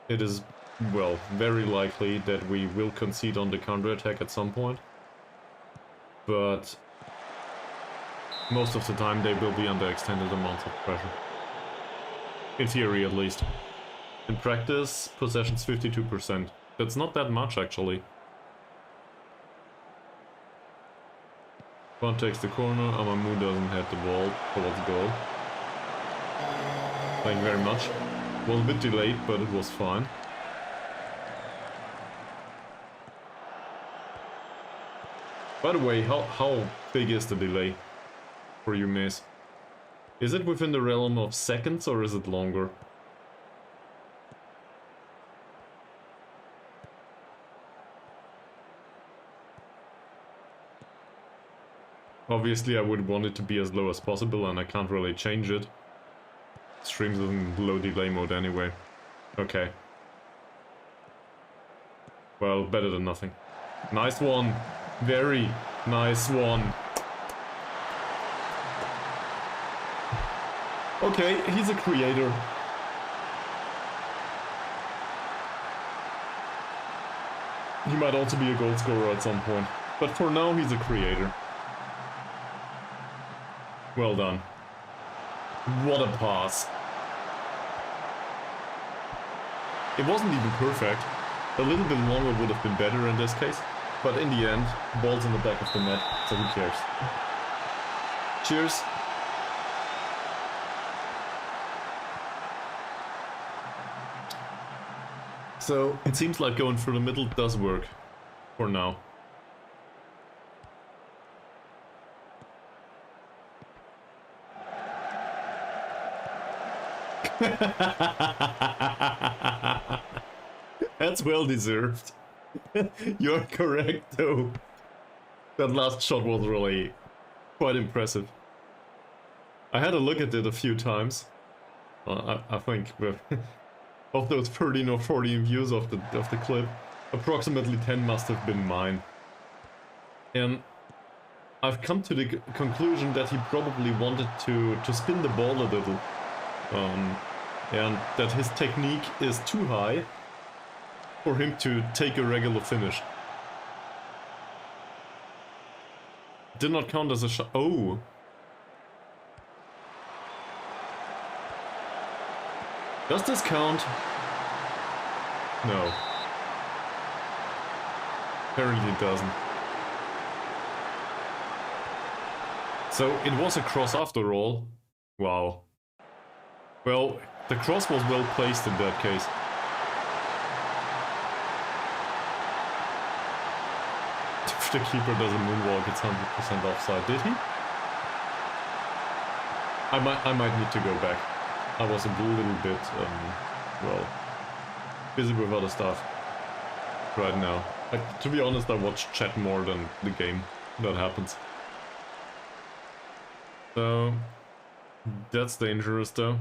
it is, well, very likely that we will concede on the counter-attack at some point. But most of the time they will be under extended amounts of pressure. In theory, at least. In practice, possession's 52%. That's not that much, actually. Juan takes the corner, Amamu doesn't head the ball towards goal. Thank you very much. Was a bit delayed, but it was fine. By the way, how big is the delay for you, Mace? Is it within the realm of seconds or is it longer? Obviously I would want it to be as low as possible and I can't really change it. Streams in low delay mode anyway. Okay. Well, better than nothing. Nice one. Very nice one. Okay, he's a creator. He might also be a goal scorer at some point. But for now, he's a creator. Well done. What a pass. It wasn't even perfect. A little bit longer would have been better in this case. But in the end, ball's in the back of the net, so who cares? Cheers. So, it seems like going through the middle does work. For now. That's well deserved. You're correct though. That last shot was really quite impressive. I had a look at it a few times. I think of those 13 or 14 views of the clip, approximately 10 must have been mine. And I've come to the conclusion that he probably wanted to spin the ball a little. And that his technique is too high for him to take a regular finish. Did not count as a shot. Oh! Does this count? No. Apparently it doesn't. So it was a cross after all. Wow. Well, the cross was well placed in that case. If the keeper does a moonwalk, it's 100% offside. Did he? I might need to go back. I was a little bit, well, busy with other stuff right now. To be honest, I watch chat more than the game. That happens. So, that's dangerous though.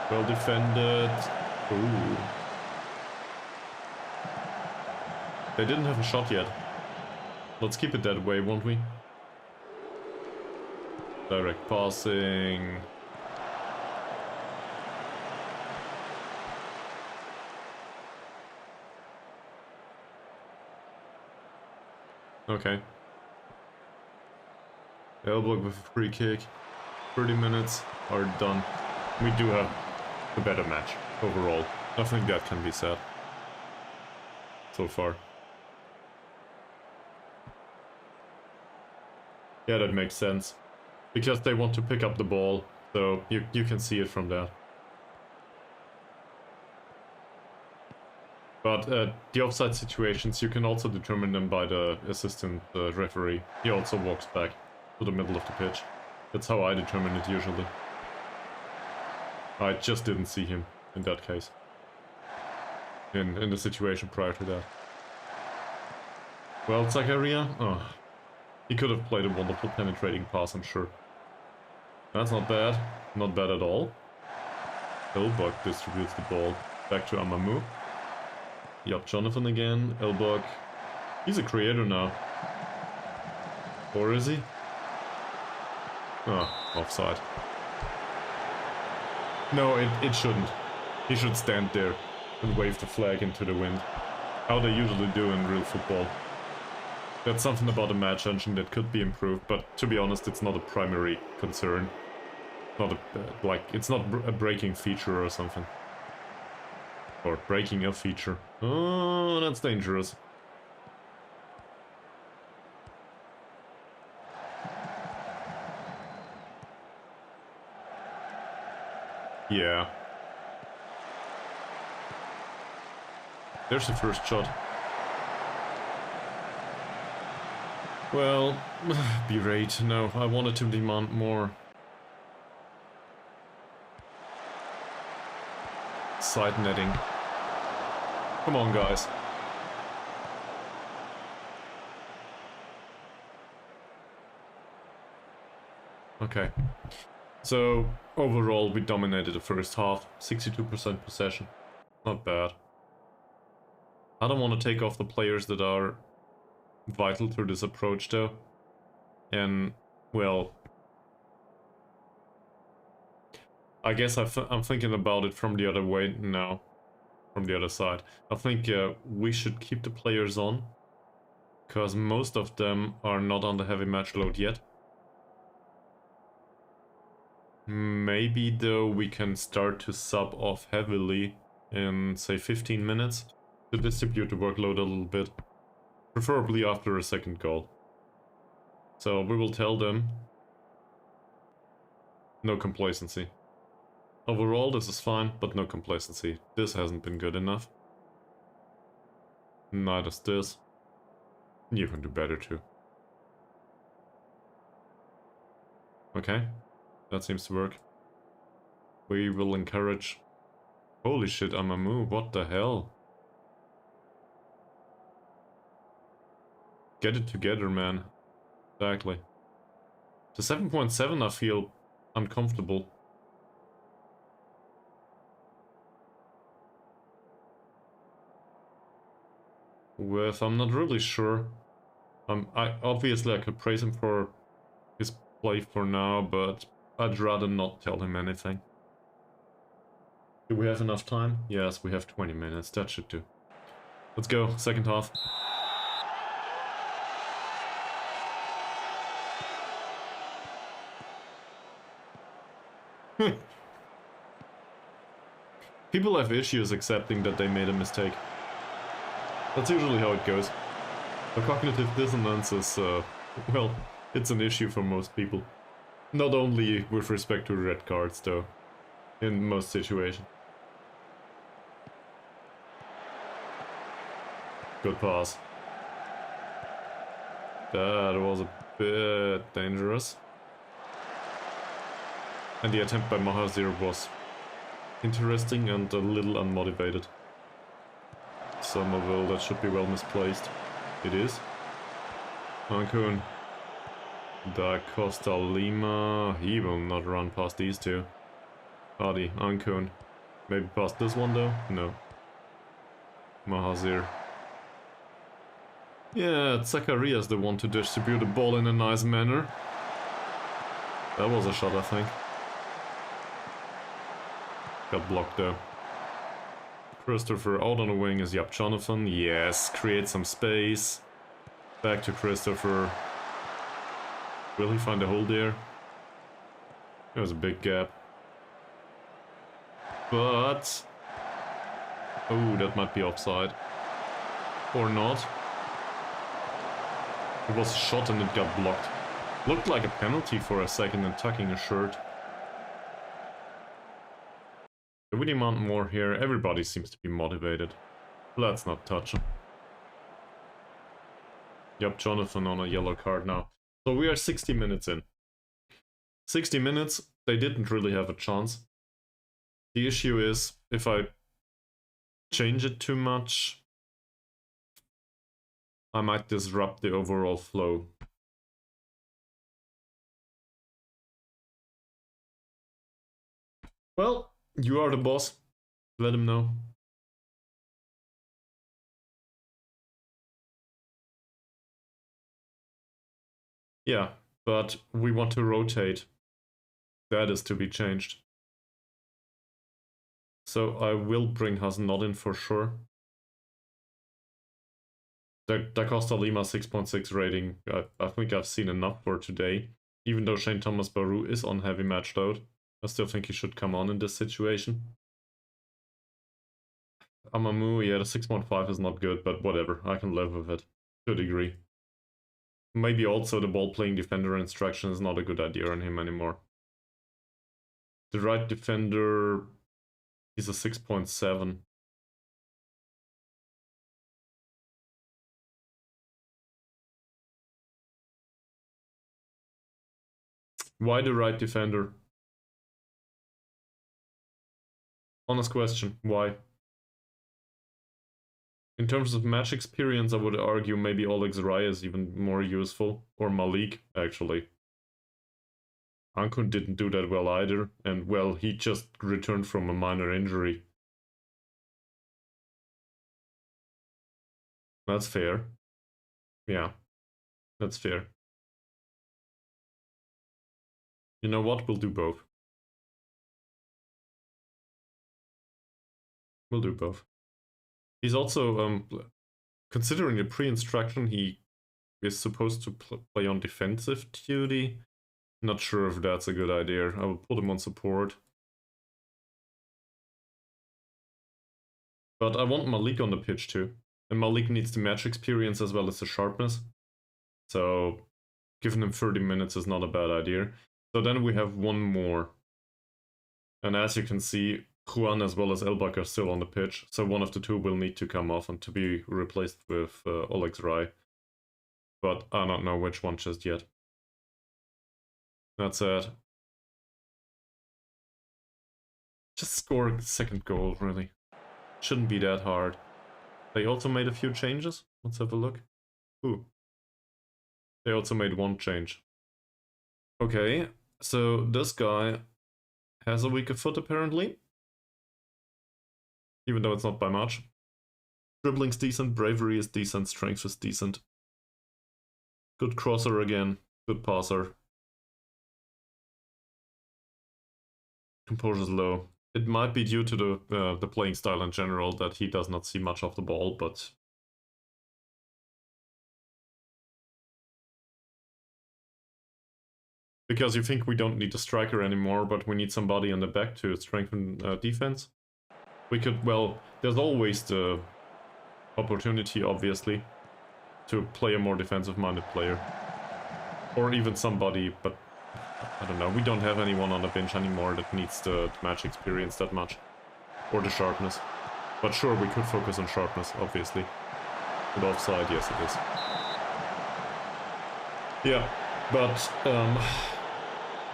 Well defended. Ooh. They didn't have a shot yet. Let's keep it that way, won't we? Direct passing. Okay. Elbug with a free kick. 30 minutes are done. We do have a better match overall. I think that can be said. So far. Yeah, that makes sense. Because they want to pick up the ball, so you can see it from that. But the offside situations, you can also determine them by the assistant referee. He also walks back to the middle of the pitch. That's how I determine it usually. I just didn't see him in that case. In the situation prior to that. Well, Zakaria? Oh, he could have played a wonderful penetrating pass, I'm sure. That's not bad. Not bad at all. Elbug distributes the ball back to Amamu. Yup, Jonathan again. Elbug. He's a creator now. Or is he? Oh, offside. No, it shouldn't. He should stand there and wave the flag into the wind. How they usually do in real football. That's something about the match engine that could be improved, but to be honest, it's not a primary concern. Not a, like, it's not a breaking feature or something. Or breaking a feature. Oh, that's dangerous. Yeah. There's the first shot. Well, berate. No, I wanted to demand more. Side netting. Come on, guys. Okay. So, overall, we dominated the first half. 62% possession. Not bad. I don't want to take off the players that are vital to this approach, though. And, well, I guess I'm thinking about it from the other way now. From the other side. I think we should keep the players on. Because most of them are not on the heavy match load yet. Maybe, though, we can start to sub off heavily in, say, 15 minutes. To distribute the workload a little bit. Preferably after a second goal. So we will tell them. No complacency. Overall, this is fine, but no complacency. This hasn't been good enough. Neither's this. You can do better too. Okay, that seems to work. We will encourage... Holy shit, Amamu, what the hell? Get it together, man. Exactly. To 7.7 I feel uncomfortable. With, I'm not really sure. Obviously I could praise him for his play for now, but I'd rather not tell him anything. Do we have enough time? Yes, we have 20 minutes, that should do. Let's go, second half. People have issues accepting that they made a mistake. That's usually how it goes. The cognitive dissonance is, well, it's an issue for most people. Not only with respect to red cards, though, in most situations. Good pass. That was a bit dangerous. And the attempt by Mahazir was interesting and a little unmotivated. Somerville, that should be well misplaced. It is. Ankun. Da Costa Lima. He will not run past these two. Adi, Ankun. Maybe past this one though? No. Mahazir. Yeah, Zacharias the one to distribute the ball in a nice manner. That was a shot, I think. Got blocked though. Christopher out on the wing is Yap Jonathan. Yes, create some space. Back to Christopher. Will he find a hole there? There was a big gap. But... oh, that might be offside. Or not. It was a shot and it got blocked. Looked like a penalty for a second and tucking a shirt. We demand more here. Everybody seems to be motivated. Let's not touch him. Yep, Jonathan on a yellow card now. So we are 60 minutes in. 60 minutes, they didn't really have a chance. The issue is, if I change it too much, I might disrupt the overall flow. Well, you are the boss. Let him know. Yeah, but we want to rotate. That is to be changed. So I will bring Hasnot in for sure. Da Costa Lima 6.6 rating. I think I've seen enough for today. Even though Shane Thomas Baru is on heavy match load, I still think he should come on in this situation. Amamu, yeah, the 6.5 is not good, but whatever. I can live with it to a degree. Maybe also the ball-playing defender instruction is not a good idea on him anymore. The right defender, he's a 6.7. Why the right defender? Honest question, why? In terms of match experience, I would argue maybe Oleg Zraya is even more useful. Or Malik, actually. Ankun didn't do that well either, and well, he just returned from a minor injury. That's fair. Yeah, that's fair. You know what? We'll do both. We'll do both. He's also, considering the pre-instruction, he is supposed to play on defensive duty. Not sure if that's a good idea. I will put him on support. But I want Malik on the pitch too. And Malik needs the match experience as well as the sharpness. So giving him 30 minutes is not a bad idea. So then we have one more. And as you can see, Juan as well as Elbug are still on the pitch. So one of the two will need to come off and to be replaced with Oleg Rai. But I don't know which one just yet. That's it. Just score a second goal, really. Shouldn't be that hard. They also made a few changes. Let's have a look. Ooh. They also made one change. Okay, so this guy has a weaker foot apparently. Even though it's not by much. Dribbling's decent, bravery is decent, strength is decent. Good crosser again, good passer. Composure's low. It might be due to the playing style in general that he does not see much of the ball, but... Because you think we don't need a striker anymore, but we need somebody on the back to strengthen defense. We could, well, there's always the opportunity, obviously, to play a more defensive-minded player. Or even somebody, but I don't know, we don't have anyone on the bench anymore that needs the match experience that much. Or the sharpness. But sure, we could focus on sharpness, obviously. With offside, yes it is. Yeah, but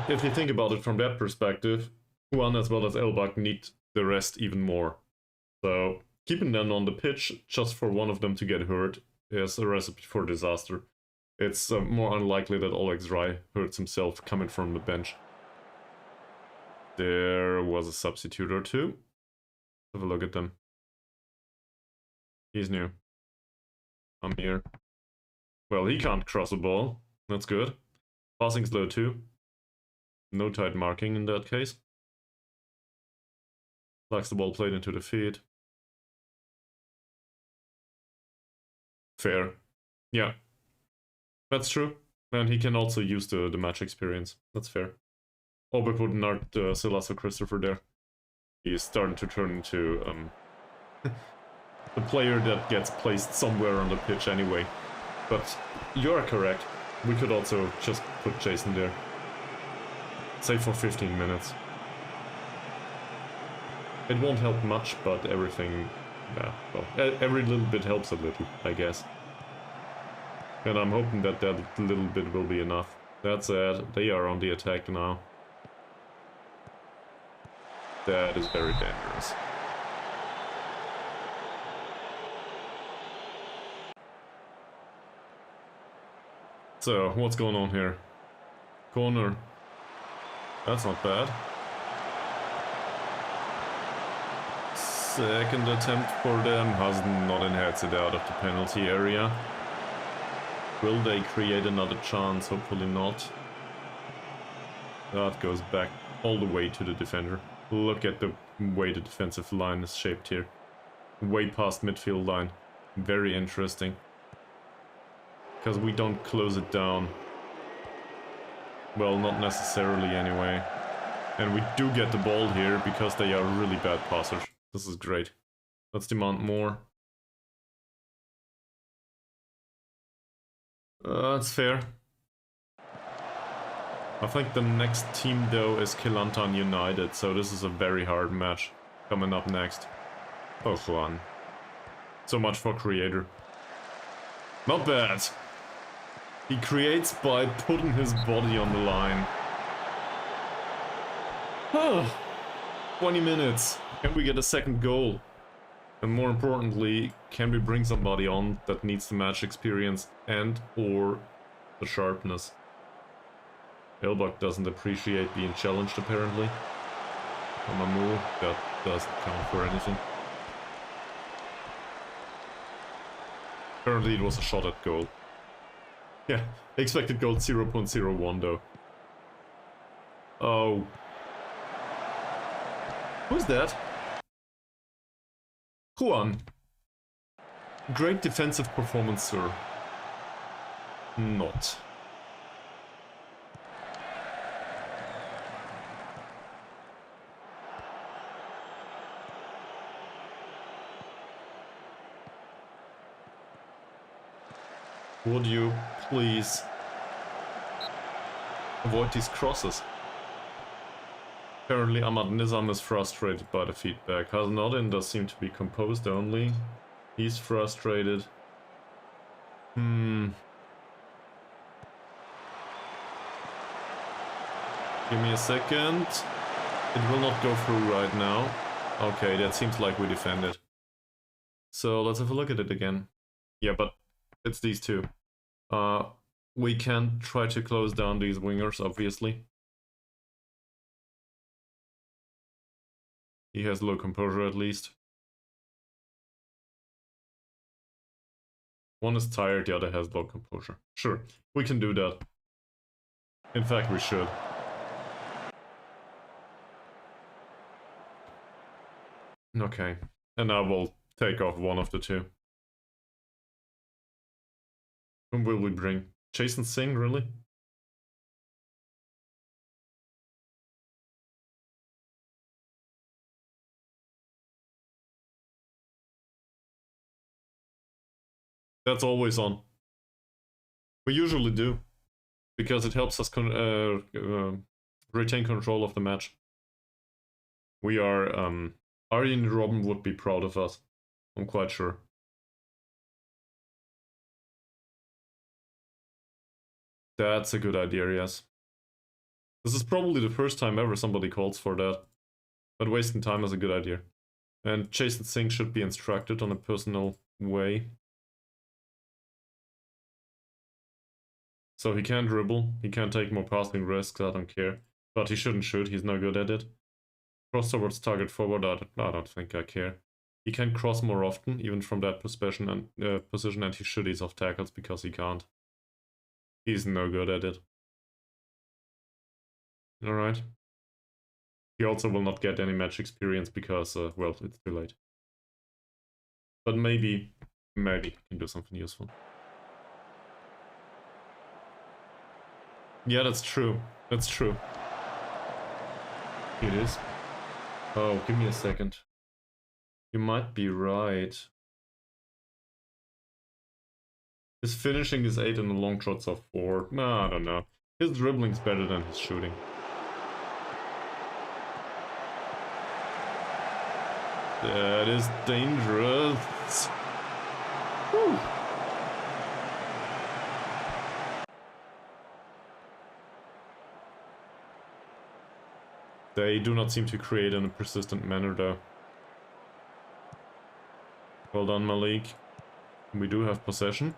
if you think about it from that perspective, Juan as well as Elbug need the rest even more. So keeping them on the pitch just for one of them to get hurt is a recipe for disaster. It's more unlikely that Oleg Zrai hurts himself coming from the bench. There was a substitute or two. Have a look at them. He's new. I'm here. Well, he can't cross a ball. That's good. Passing's low too. No tight marking in that case. Likes the ball played into the feet. Fair. Yeah. That's true. And he can also use the match experience. That's fair. Elbug would not Silaso Christopher there. He's starting to turn into the player that gets placed somewhere on the pitch anyway. But you are correct. We could also just put Jason there. Say for 15 minutes. It won't help much, but everything... yeah, well, every little bit helps a little, I guess. And I'm hoping that that little bit will be enough. That's it. They are on the attack now. That is very dangerous. So, what's going on here? Corner. That's not bad. Second attempt for them. Hasn't not heads it out of the penalty area. Will they create another chance? Hopefully not. That goes back all the way to the defender. Look at the way the defensive line is shaped here. Way past midfield line. Very interesting. Because we don't close it down. Well, not necessarily anyway. And we do get the ball here because they are really bad passers. This is great. Let's demand more. That's fair. I think the next team though is Kelantan United, so this is a very hard match coming up next. Oh, Juan. So much for creator. Not bad. He creates by putting his body on the line. Oh, 20 minutes. Can we get a second goal? And more importantly, can we bring somebody on that needs the match experience and or the sharpness? Elbug doesn't appreciate being challenged apparently. Amamu, that doesn't count for anything. Apparently it was a shot at goal. Yeah, expected goal 0.01 though. Oh. Who's that? Juan. Great defensive performance, sir. Not. Would you please avoid these crosses? Apparently Ahmad Nizam is frustrated by the feedback. Hasnodin does seem to be composed only. He's frustrated. Give me a second. It will not go through right now. Okay, that seems like we defended. So let's have a look at it again. Yeah, but it's these two. We can try to close down these wingers, obviously. He has low composure at least. One is tired, the other has low composure. Sure, we can do that. In fact, we should. Okay, and now we'll take off one of the two. Whom will we bring? Jason Singh, really? That's always on. We usually do. Because it helps us retain control of the match. We are, Arjen Robben would be proud of us. I'm quite sure. That's a good idea, yes. This is probably the first time ever somebody calls for that. But wasting time is a good idea. And Jason Singh should be instructed on a personal way. So he can dribble, he can take more passing risks, I don't care. But he shouldn't shoot, he's no good at it. Cross towards target forward, I don't think I care. He can cross more often, even from that position, and he should ease off tackles because he can't. He's no good at it. Alright. He also will not get any match experience because, well, it's too late. But maybe he can do something useful. Yeah, that's true. That's true. It is. Oh, give me a second. You might be right. His finishing is 8 and the long shots are 4. Nah, I don't know. His dribbling's better than his shooting. That is dangerous. Whew. They do not seem to create in a persistent manner though. Well done, Malik. We do have possession.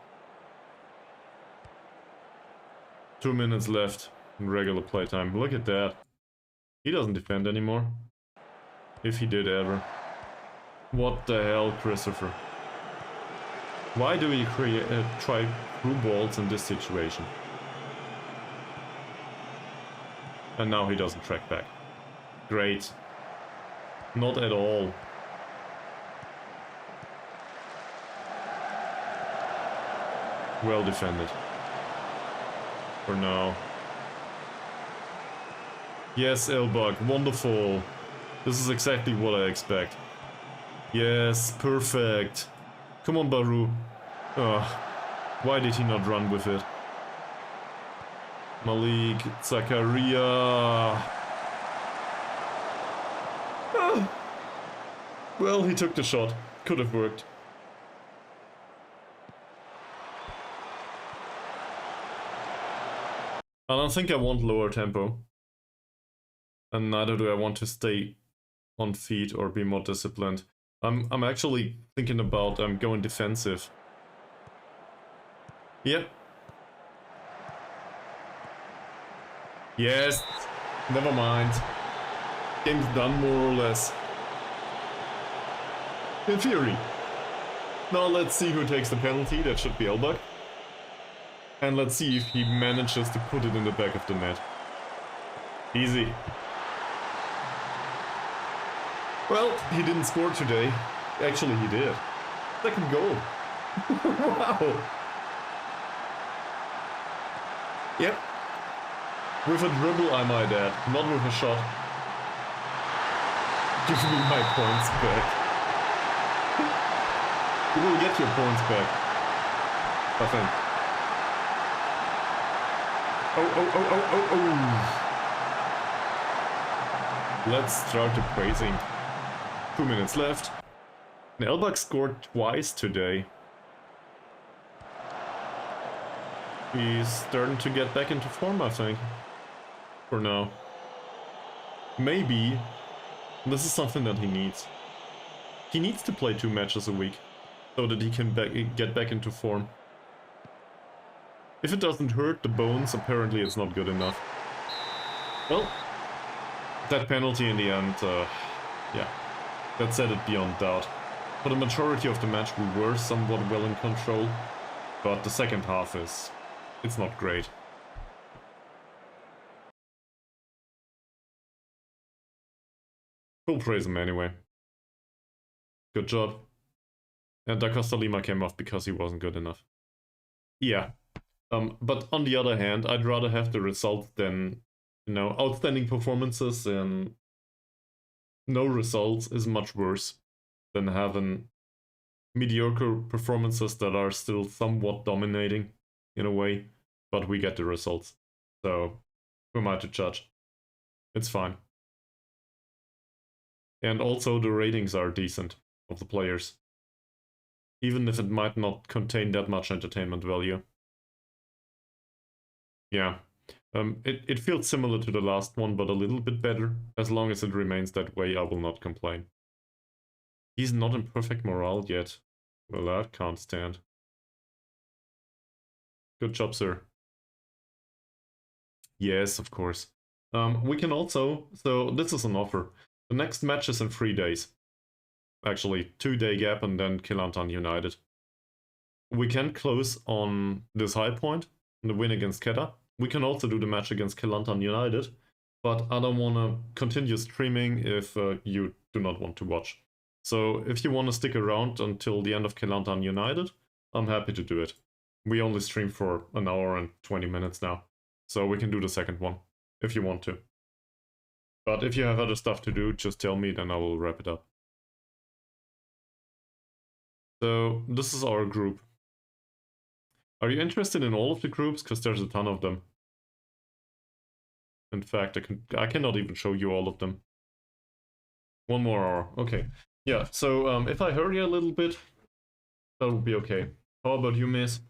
2 minutes left in regular playtime. Look at that. He doesn't defend anymore. If he did ever. What the hell, Christopher? Why do we try through balls in this situation? And now he doesn't track back. Great. Not at all. Well defended. For now. Yes, Elbug, wonderful. This is exactly what I expect. Yes, perfect. Come on, Baru. Ugh. Why did he not run with it? Malik, Zakaria. Ah. Well, he took the shot. Could have worked. I don't think I want lower tempo. And neither do I want to stay on feet or be more disciplined. I'm actually thinking about going defensive. Yep. Yes. Never mind. Game's done more or less. In theory. Now let's see who takes the penalty. That should be Elbug. And let's see if he manages to put it in the back of the net. Easy. Well, he didn't score today. Actually, he did. Second goal. Wow. Yep. With a dribble, I might add. Not with a shot. Give me my points back. You will get your points back. I think. Oh. Let's start the praising. 2 minutes left. And Elbug scored twice today. He's starting to get back into form, I think. For now. Maybe this is something that he needs. He needs to play 2 matches a week so that he can get back into form. If it doesn't hurt the bones, apparently it's not good enough. Well, that penalty in the end, yeah, that said it beyond doubt. For the majority of the match we were somewhat well in control, but the second half it's not great. We'll praise him anyway. Good job. And Da Costa Lima came off because he wasn't good enough. Yeah. But on the other hand, I'd rather have the result than, you know, outstanding performances, and no results is much worse than having mediocre performances that are still somewhat dominating in a way, but we get the results. So, who am I to judge? It's fine. And also the ratings are decent of the players. Even if it might not contain that much entertainment value. Yeah. It feels similar to the last one, but a little bit better. As long as it remains that way, I will not complain. He's not in perfect morale yet. Well, that can't stand. Good job, sir. Yes, of course. We can also... So, this is an offer. The next match is in 3 days. Actually, 2-day gap and then Kelantan United. We can close on this high point, the win against Kedah. We can also do the match against Kelantan United, but I don't want to continue streaming if you do not want to watch. So if you want to stick around until the end of Kelantan United, I'm happy to do it. We only stream for 1 hour and 20 minutes now. So we can do the second one, if you want to. But if you have other stuff to do, just tell me, then I will wrap it up. So this is our group. Are you interested in all of the groups? Because there's a ton of them. In fact, I cannot even show you all of them. 1 more hour. Okay. Yeah, so if I hurry a little bit, that will be okay. How about you, miss?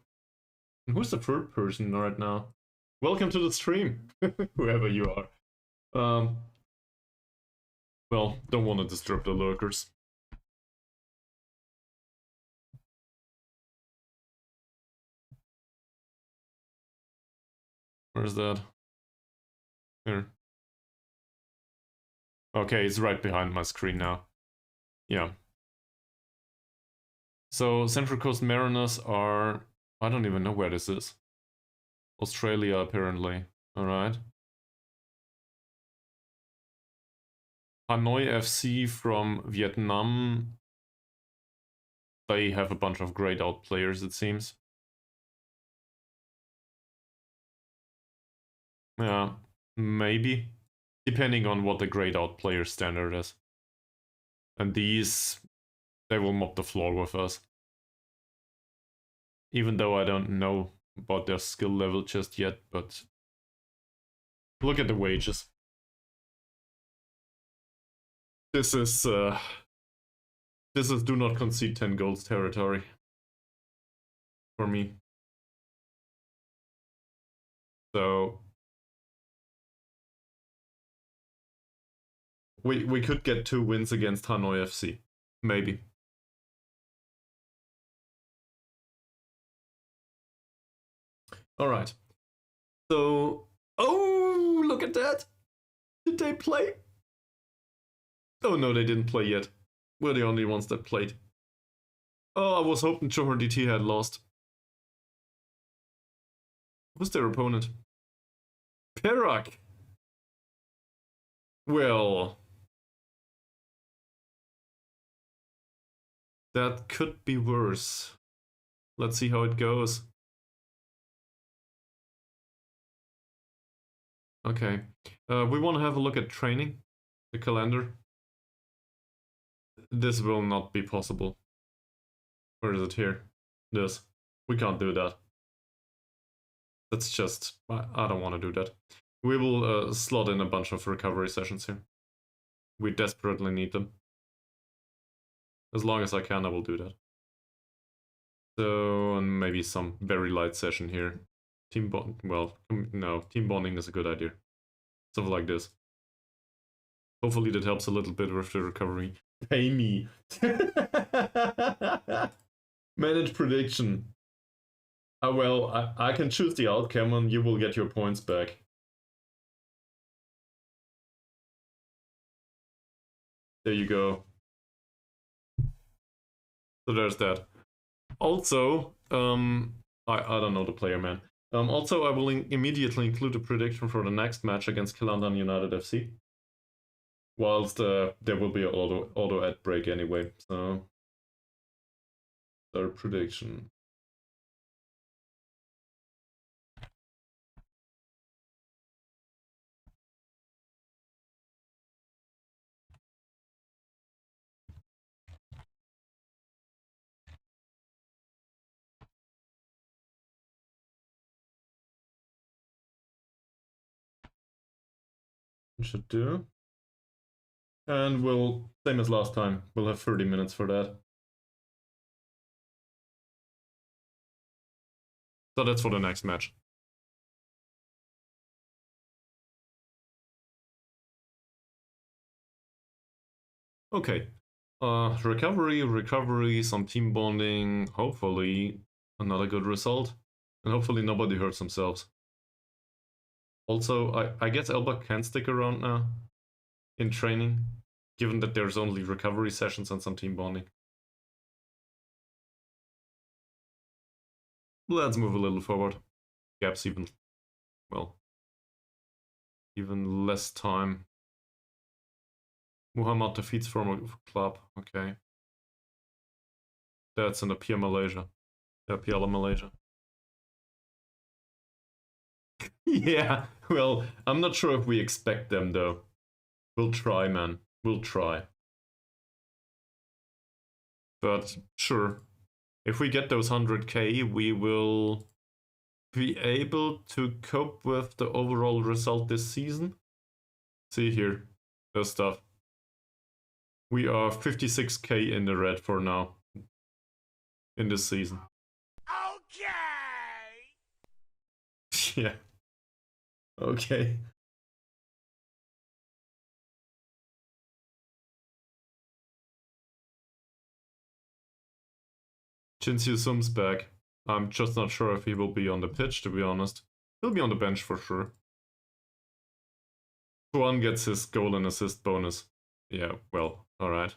Who's the third person right now? Welcome to the stream, whoever you are. Well, don't want to disturb the lurkers. Where's that? Here. Okay, it's right behind my screen now. Yeah. So, Central Coast Mariners are... I don't even know where this is. Australia, apparently. Alright. Hanoi FC from Vietnam. They have a bunch of grayed out players, it seems. Yeah, maybe. Depending on what the grayed out player standard is. And these, they will mop the floor with us. Even though I don't know about their skill level just yet, but look at the wages. This is do not concede 10 goals territory for me. So we could get 2 wins against Hanoi FC, maybe. All right. So, oh, look at that. Did they play? Oh no, they didn't play yet. We're the only ones that played. Oh, I was hoping Johor DT had lost. Who's their opponent? Perak. Well, that could be worse. Let's see how it goes. Okay. We want to have a look at training, the calendar. This will not be possible. Where is it here? This. We can't do that. That's just... I don't want to do that. We will slot in a bunch of recovery sessions here. We desperately need them. As long as I can, I will do that. So, and maybe some very light session here. Team bond... Well, no. Team bonding is a good idea. Stuff like this. Hopefully that helps a little bit with the recovery. Pay me. Manage prediction. Well, I can choose the outcome and you will get your points back. There you go. So there's that. Also, I don't know the player, man. Also, I will immediately include a prediction for the next match against Kelantan United FC. Whilst there will be an auto ad break anyway, so their prediction. Should do. And we'll, same as last time, we'll have 30 minutes for that. So that's for the next match. Okay. Recovery, some team bonding, hopefully another good result. And hopefully nobody hurts themselves. Also, I guess Elbug can stick around now in training, given that there's only recovery sessions and some team bonding. Let's move a little forward. Gaps even, well, even less time. Muhammad defeats former club, okay. That's in the Piala Malaysia. Yeah, Piala Malaysia. Yeah, well, I'm not sure if we expect them though. We'll try, man. We'll try. But sure, if we get those 100k, we will be able to cope with the overall result this season. See here, the stuff. We are 56k in the red for now in this season. Okay. Yeah. Okay. Jinsu Sum's back. I'm just not sure if he will be on the pitch, to be honest. He'll be on the bench for sure. Juan gets his goal and assist bonus. Yeah, well, alright.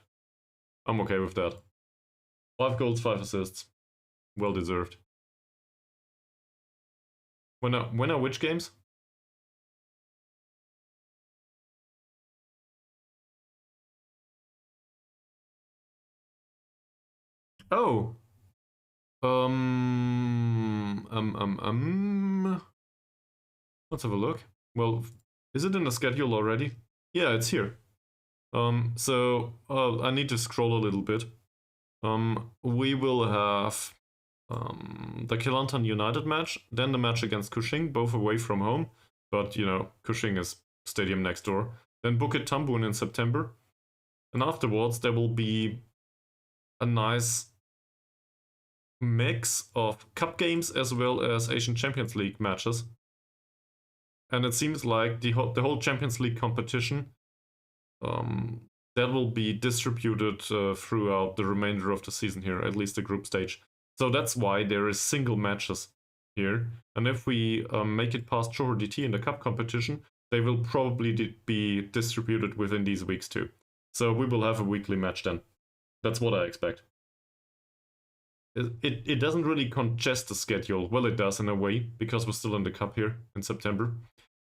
I'm okay with that. 5 goals, 5 assists. Well deserved. When are which games? Oh! Let's have a look. Well, is it in the schedule already? Yeah, it's here. I need to scroll a little bit. We will have the Kelantan United match, then the match against Kuching, both away from home. But, you know, Kuching is stadium next door. Then Bukit Tambun in September. And afterwards, there will be a nice mix of cup games as well as Asian Champions League matches. And it seems like the whole Champions League competition that will be distributed throughout the remainder of the season here, at least the group stage. So that's why there is single matches here. And if we make it past Johor DT in the cup competition, they will probably be distributed within these weeks too. So we will have a weekly match then. That's what I expect. It doesn't really congest the schedule. Well, it does in a way, because we're still in the cup here in September.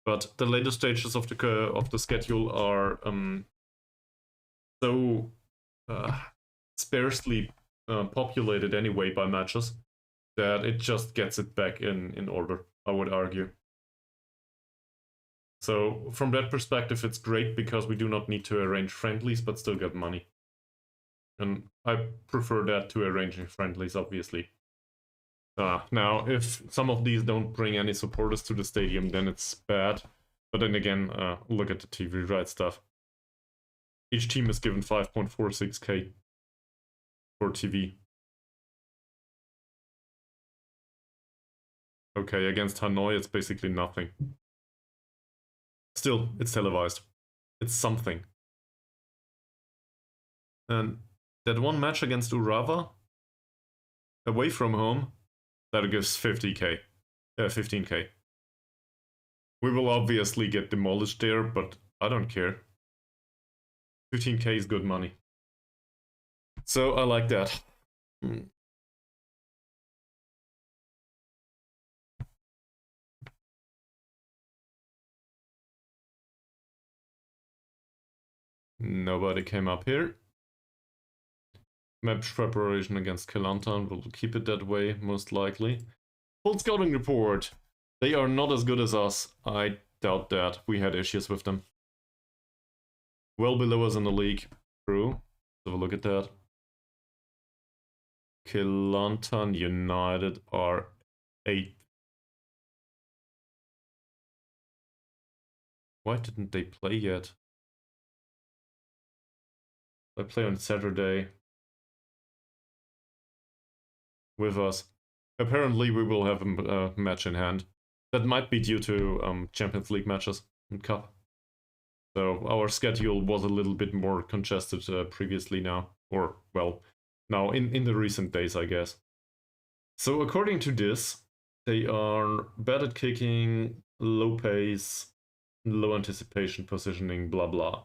But the later stages of the schedule are so sparsely populated anyway by matches that it just gets it back in order, I would argue. So from that perspective, it's great because we do not need to arrange friendlies but still get money. And I prefer that to arranging friendlies, obviously. Now, if some of these don't bring any supporters to the stadium, then it's bad. But then again, look at the TV rights stuff. Each team is given 5.46k for TV. Okay, against Hanoi, it's basically nothing. Still, it's televised. It's something. And that one match against Urawa, away from home, that gives 50k. 15k. We will obviously get demolished there, but I don't care. 15k is good money. So I like that. Nobody came up here. Match preparation against Kelantan, we'll keep it that way, most likely. Full scouting report. They are not as good as us. I doubt that. We had issues with them. Well below us in the league. True. Let's have a look at that. Kelantan United are 8th. Why didn't they play yet? They play on Saturday with us. Apparently we will have a match in hand. That might be due to Champions League matches and Cup. So our schedule was a little bit more congested previously now. Or, well, now in the recent days, I guess. So according to this, they are bad at kicking, low pace, low anticipation, positioning, blah blah.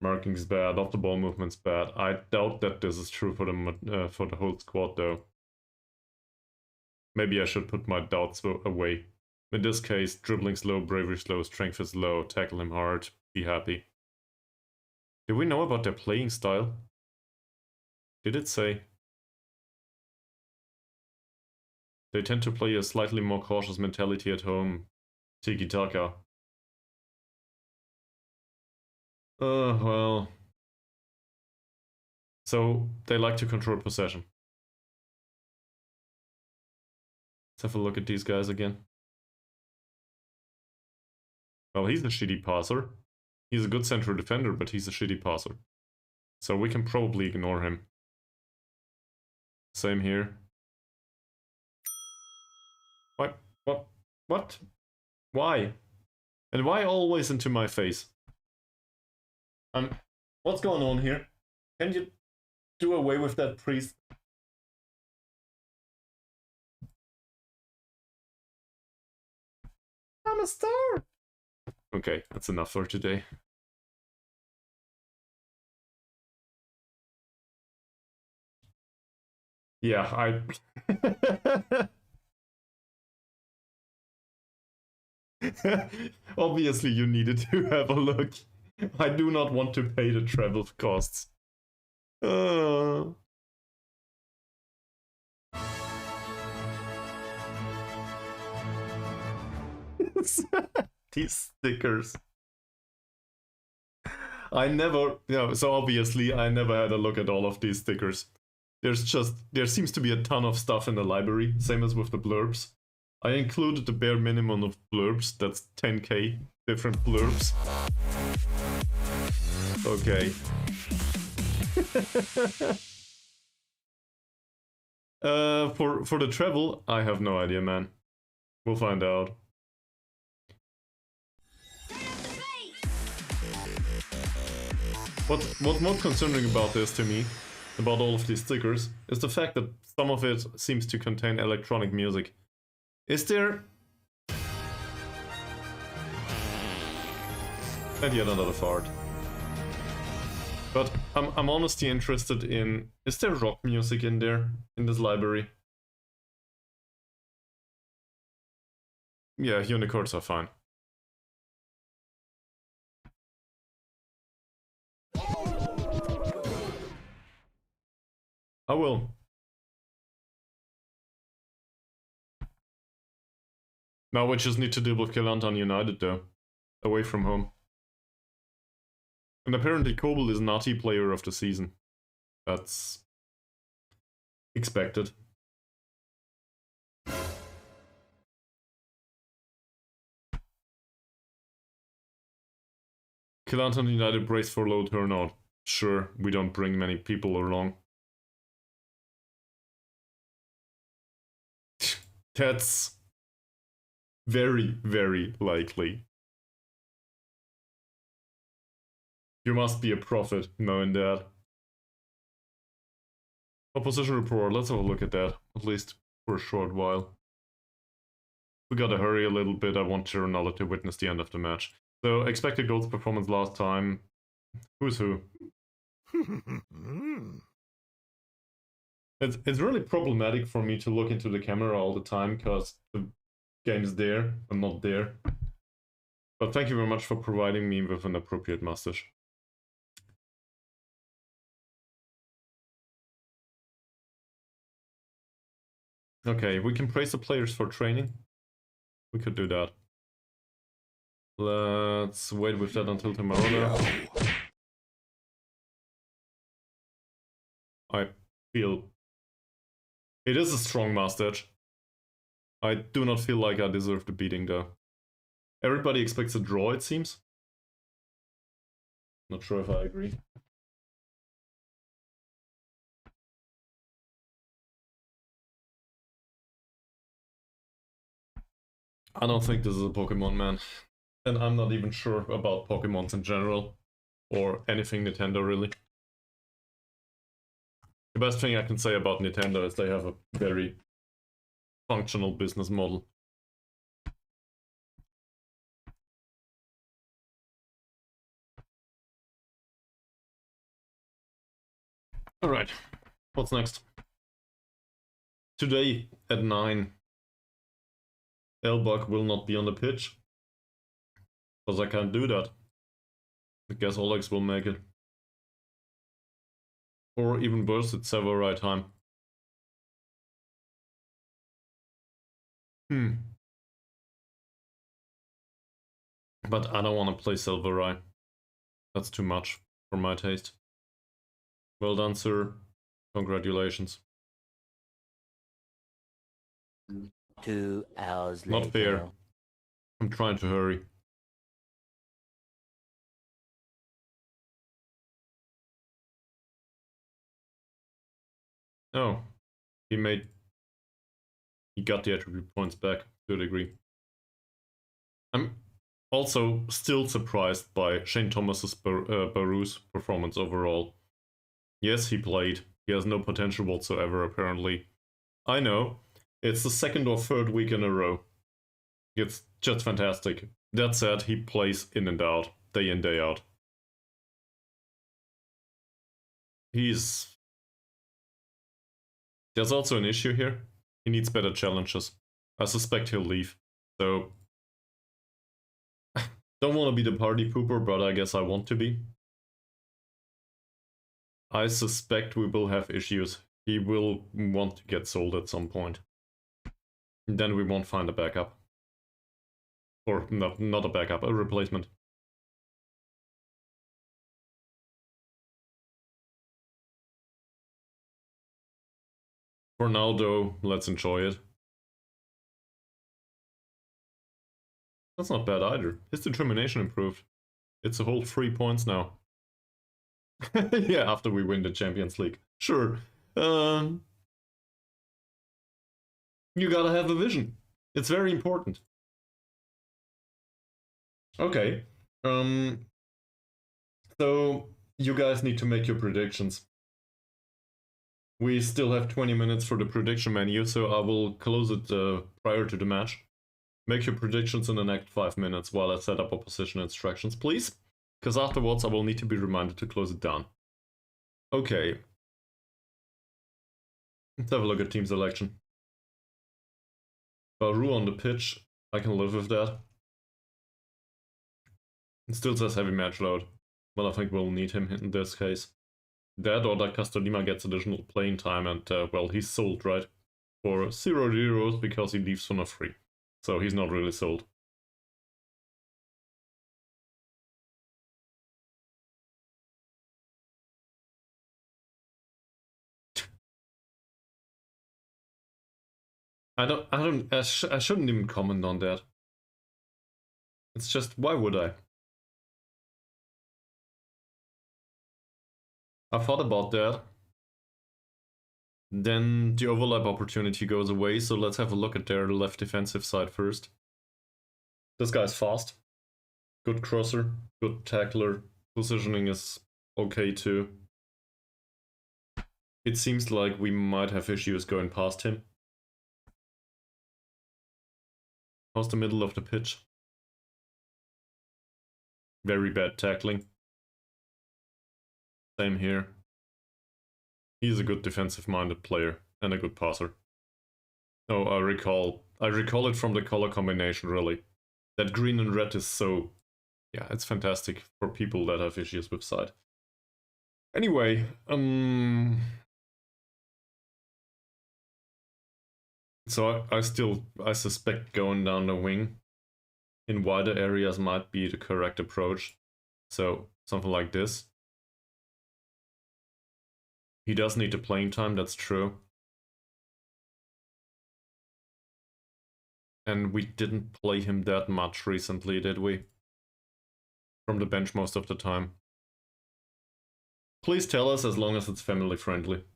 Marking's bad, off the ball movement's bad. I doubt that this is true for the whole squad though. Maybe I should put my doubts away. In this case, dribbling slow, bravery slow, strength is low, tackle him hard, be happy. Do we know about their playing style? Did it say? They tend to play a slightly more cautious mentality at home. Tiki-taka. Well. So, they like to control possession. Let's have a look at these guys again. Well, he's a shitty passer. He's a good central defender, but he's a shitty passer. So we can probably ignore him. Same here. What? What? What? Why? And why always into my face? What's going on here? Can you do away with that, priest? I'm a star! Okay, that's enough for today. Yeah, Obviously you needed to have a look. I do not want to pay the travel costs. These stickers. I never, so obviously I never had a look at all of these stickers. There seems to be a ton of stuff in the library, same as with the blurbs. I included the bare minimum of blurbs, that's 10k different blurbs. Okay. For the travel, I have no idea, man. We'll find out. What's more concerning about this to me, about all of these stickers, is the fact that some of it seems to contain electronic music. Is there... And yet another fart. But I'm honestly interested in... Is there rock music in there, in this library? Yeah, unicorns are fine. I will. Now we just need to deal with Kelantan United though. Away from home. And apparently Kobel is Nati player of the season. That's... expected. Kelantan United brace for low turnout. Sure, we don't bring many people along. That's very, very likely. You must be a prophet knowing that. Opposition report, let's have a look at that, at least for a short while. We gotta hurry a little bit, I want Ronaldo to witness the end of the match. So, expected goals performance last time. Who's who? It's really problematic for me to look into the camera all the time because the game's there, I'm not there. But thank you very much for providing me with an appropriate mustache. Okay, we can praise the players for training. We could do that. Let's wait with that until tomorrow now. I feel... It is a strong mustache. I do not feel like I deserve the beating though. Everybody expects a draw, it seems. Not sure if I agree. I don't think this is a Pokemon, man. And I'm not even sure about Pokemons in general. Or anything Nintendo, really. The best thing I can say about Nintendo is they have a very functional business model. Alright, what's next? Today at 9, Elbug will not be on the pitch. Because I can't do that. I guess Alex will make it. Or even worse, it's several right time. But I don't want to play Silverai. That's too much for my taste. Well done, sir. Congratulations. 2 hours Not later. fair. I'm trying to hurry. Oh, he got the attribute points back to a degree. I'm also still surprised by Shane Thomas's Baru's performance overall. Yes, he played. He has no potential whatsoever, apparently. I know. It's the second or third week in a row. It's just fantastic. That said, he plays in and out, day in, day out. There's also an issue here. He needs better challenges. I suspect he'll leave. So, don't want to be the party pooper, but I guess I want to be. I suspect we will have issues. He will want to get sold at some point. And then we won't find a backup. Or not a backup, a replacement. For now though, let's enjoy it. That's not bad either. His determination improved. It's a whole 3 points now. Yeah, after we win the Champions League. Sure. You gotta have a vision. It's very important. Okay. So you guys need to make your predictions. We still have 20 minutes for the prediction menu, so I will close it prior to the match. Make your predictions in the next 5 minutes while I set up opposition instructions, please. Because afterwards I will need to be reminded to close it down. Okay. Let's have a look at team selection. Baru on the pitch, I can live with that. It still says heavy match load, but I think we'll need him in this case. That or that Castolima gets additional playing time and, well, he's sold, right? For 0 euros because he leaves for free. So he's not really sold. I shouldn't even comment on that. It's just, why would I? I thought about that. Then the overlap opportunity goes away, so let's have a look at their left defensive side first. This guy's fast. Good crosser, good tackler. Positioning is okay too. It seems like we might have issues going past him. How's the middle of the pitch? Very bad tackling. Same here. He's a good defensive-minded player and a good passer. Oh, I recall it from the color combination, really. That green and red is so... yeah, it's fantastic for people that have issues with sight. Anyway, so I suspect going down the wing in wider areas might be the correct approach. So, something like this. He does need the playing time, that's true. And we didn't play him that much recently, did we? From the bench most of the time. Please tell us as long as it's family friendly.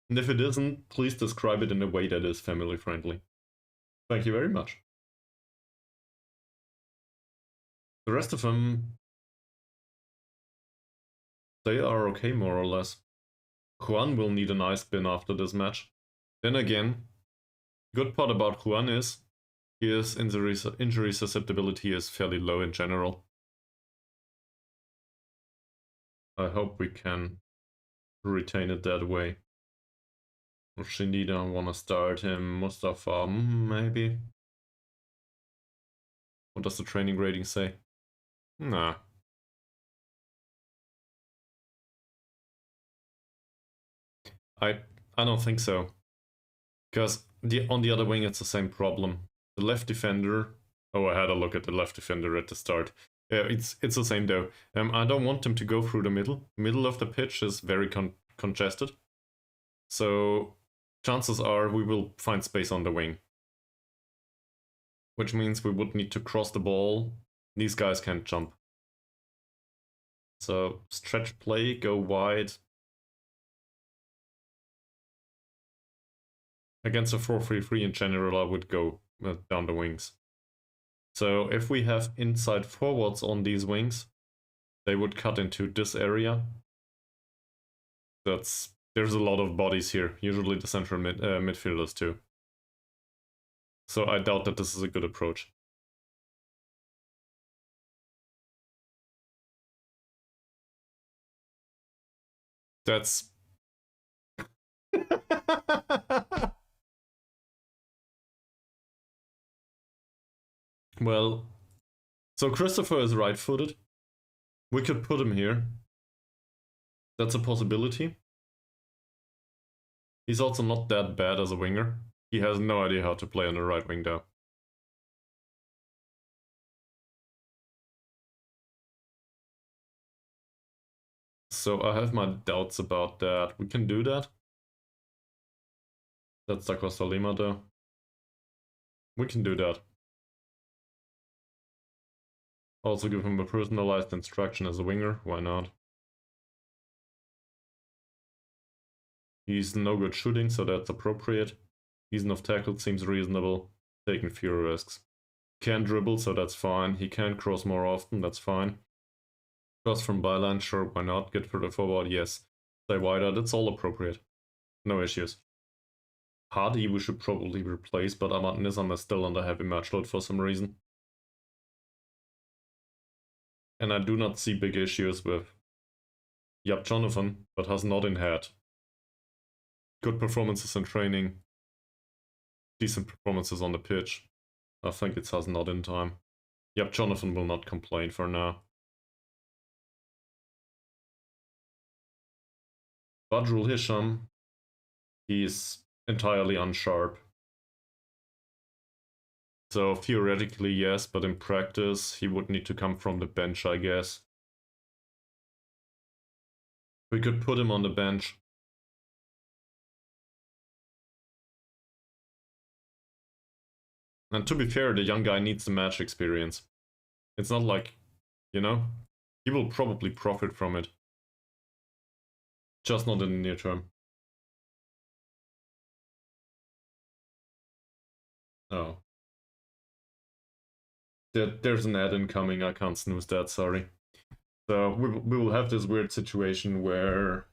And if it isn't, please describe it in a way that is family friendly. Thank you very much. The rest of them, they are okay more or less. Juan will need an ice bin after this match. Then again, good part about Juan is his injury susceptibility is fairly low in general. I hope we can retain it that way. Shindy don't want to start him. Mustafa, maybe. What does the training rating say? Nah. I don't think so. Because on the other wing, it's the same problem. The left defender... Oh, I had a look at the left defender at the start. It's the same though. I don't want him to go through the middle. Middle of the pitch is very congested. So chances are we will find space on the wing. Which means we would need to cross the ball. These guys can't jump. So stretch play, go wide. Against a 4-3-3 in general, I would go down the wings. So if we have inside forwards on these wings, they would cut into this area. There's a lot of bodies here, usually the central midfielders too. So I doubt that this is a good approach. That's... Well, so Christopher is right-footed. We could put him here. That's a possibility. He's also not that bad as a winger. He has no idea how to play on the right wing though. So I have my doubts about that. We can do that. That's Da Costa Lima though. We can do that. Also give him a personalized instruction as a winger, why not? He's no good shooting, so that's appropriate. He's enough tackled, seems reasonable. Taking fewer risks. Can dribble, so that's fine. He can cross more often, that's fine. Cross from byline, sure, why not? Get further forward, yes. Stay wider, that's all appropriate. No issues. Hardy we should probably replace, but Ahmad Nizam is still under heavy match load for some reason. And I do not see big issues with Yap Jonathan, but has not in head. Good performances in training. Decent performances on the pitch. I think it has not in time. Yap Jonathan will not complain for now. Badrul Hisham, he's entirely unsharp. So theoretically yes, but in practice he would need to come from the bench, I guess. We could put him on the bench. And to be fair, the young guy needs the match experience. It's not like, you know, he will probably profit from it. Just not in the near term. Oh. There's an ad incoming, I can't snooze that, sorry. So we will have this weird situation where...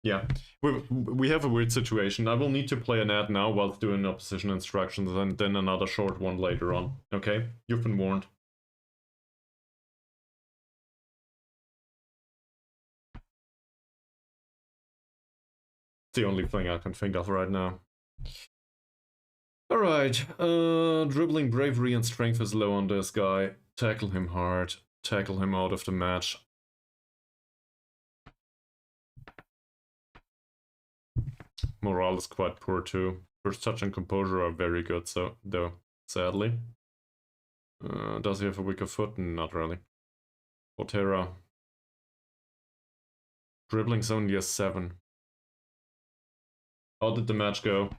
Yeah, we have a weird situation. I will need to play an ad now whilst doing opposition instructions and then another short one later on. Okay? You've been warned. It's the only thing I can think of right now. Alright, dribbling bravery and strength is low on this guy. Tackle him hard. Tackle him out of the match. Morale is quite poor too. First touch and composure are very good, so though, sadly. Does he have a weaker foot? Not really. Otera. Dribbling's only a 7. How did the match go?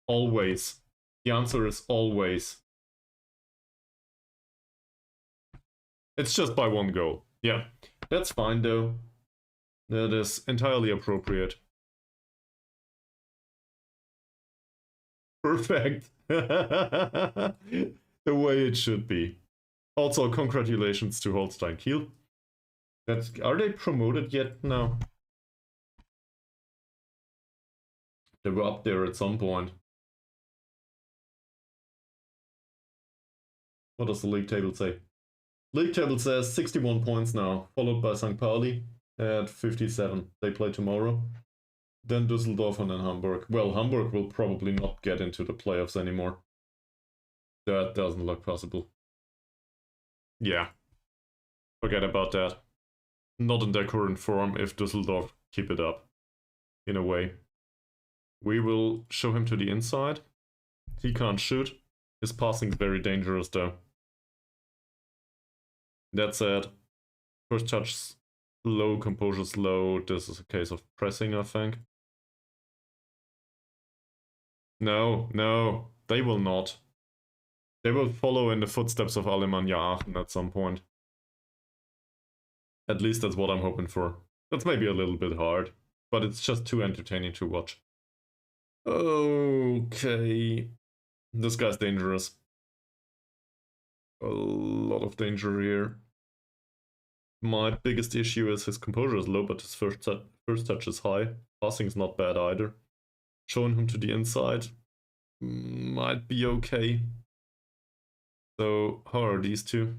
Always. The answer is always. It's just by 1 goal. Yeah, that's fine though. That is entirely appropriate. Perfect. The way it should be. Also, congratulations to Holstein Kiel. Are they promoted yet? No. They were up there at some point. What does the league table say? League table says 61 points now, followed by St. Pauli at 57. They play tomorrow. Then Düsseldorf and then Hamburg. Well, Hamburg will probably not get into the playoffs anymore. That doesn't look possible. Yeah. Forget about that. Not in their current form if Düsseldorf keep it up. in a way. We will show him to the inside. He can't shoot. His passing is very dangerous though. That said, first touch low, composure's low. This is a case of pressing, I think. No, no, they will not. They will follow in the footsteps of Alemannia Aachen at some point. At least that's what I'm hoping for. That's maybe a little bit hard, but it's just too entertaining to watch. Okay. This guy's dangerous. A lot of danger here. My biggest issue is his composure is low, but his first touch is high. Passing's not bad either. Showing him to the inside might be okay. So, how are these two?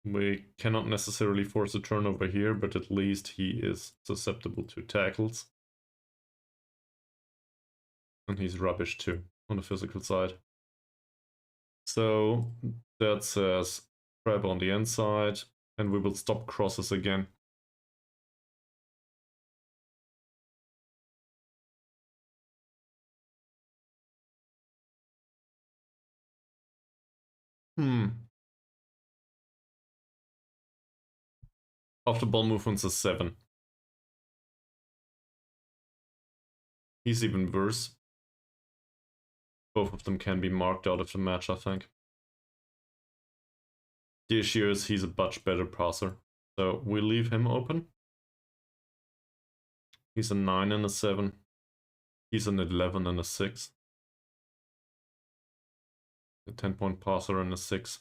We cannot necessarily force a turnover here, but at least he is susceptible to tackles. And he's rubbish too, on the physical side. So, that says grab on the inside, and we will stop crosses again. After ball movements is 7. He's even worse. Both of them can be marked out of the match, I think. The issue is he's a much better passer. So we leave him open. He's a 9 and a 7. He's an 11 and a 6. A 10-point passer and a 6.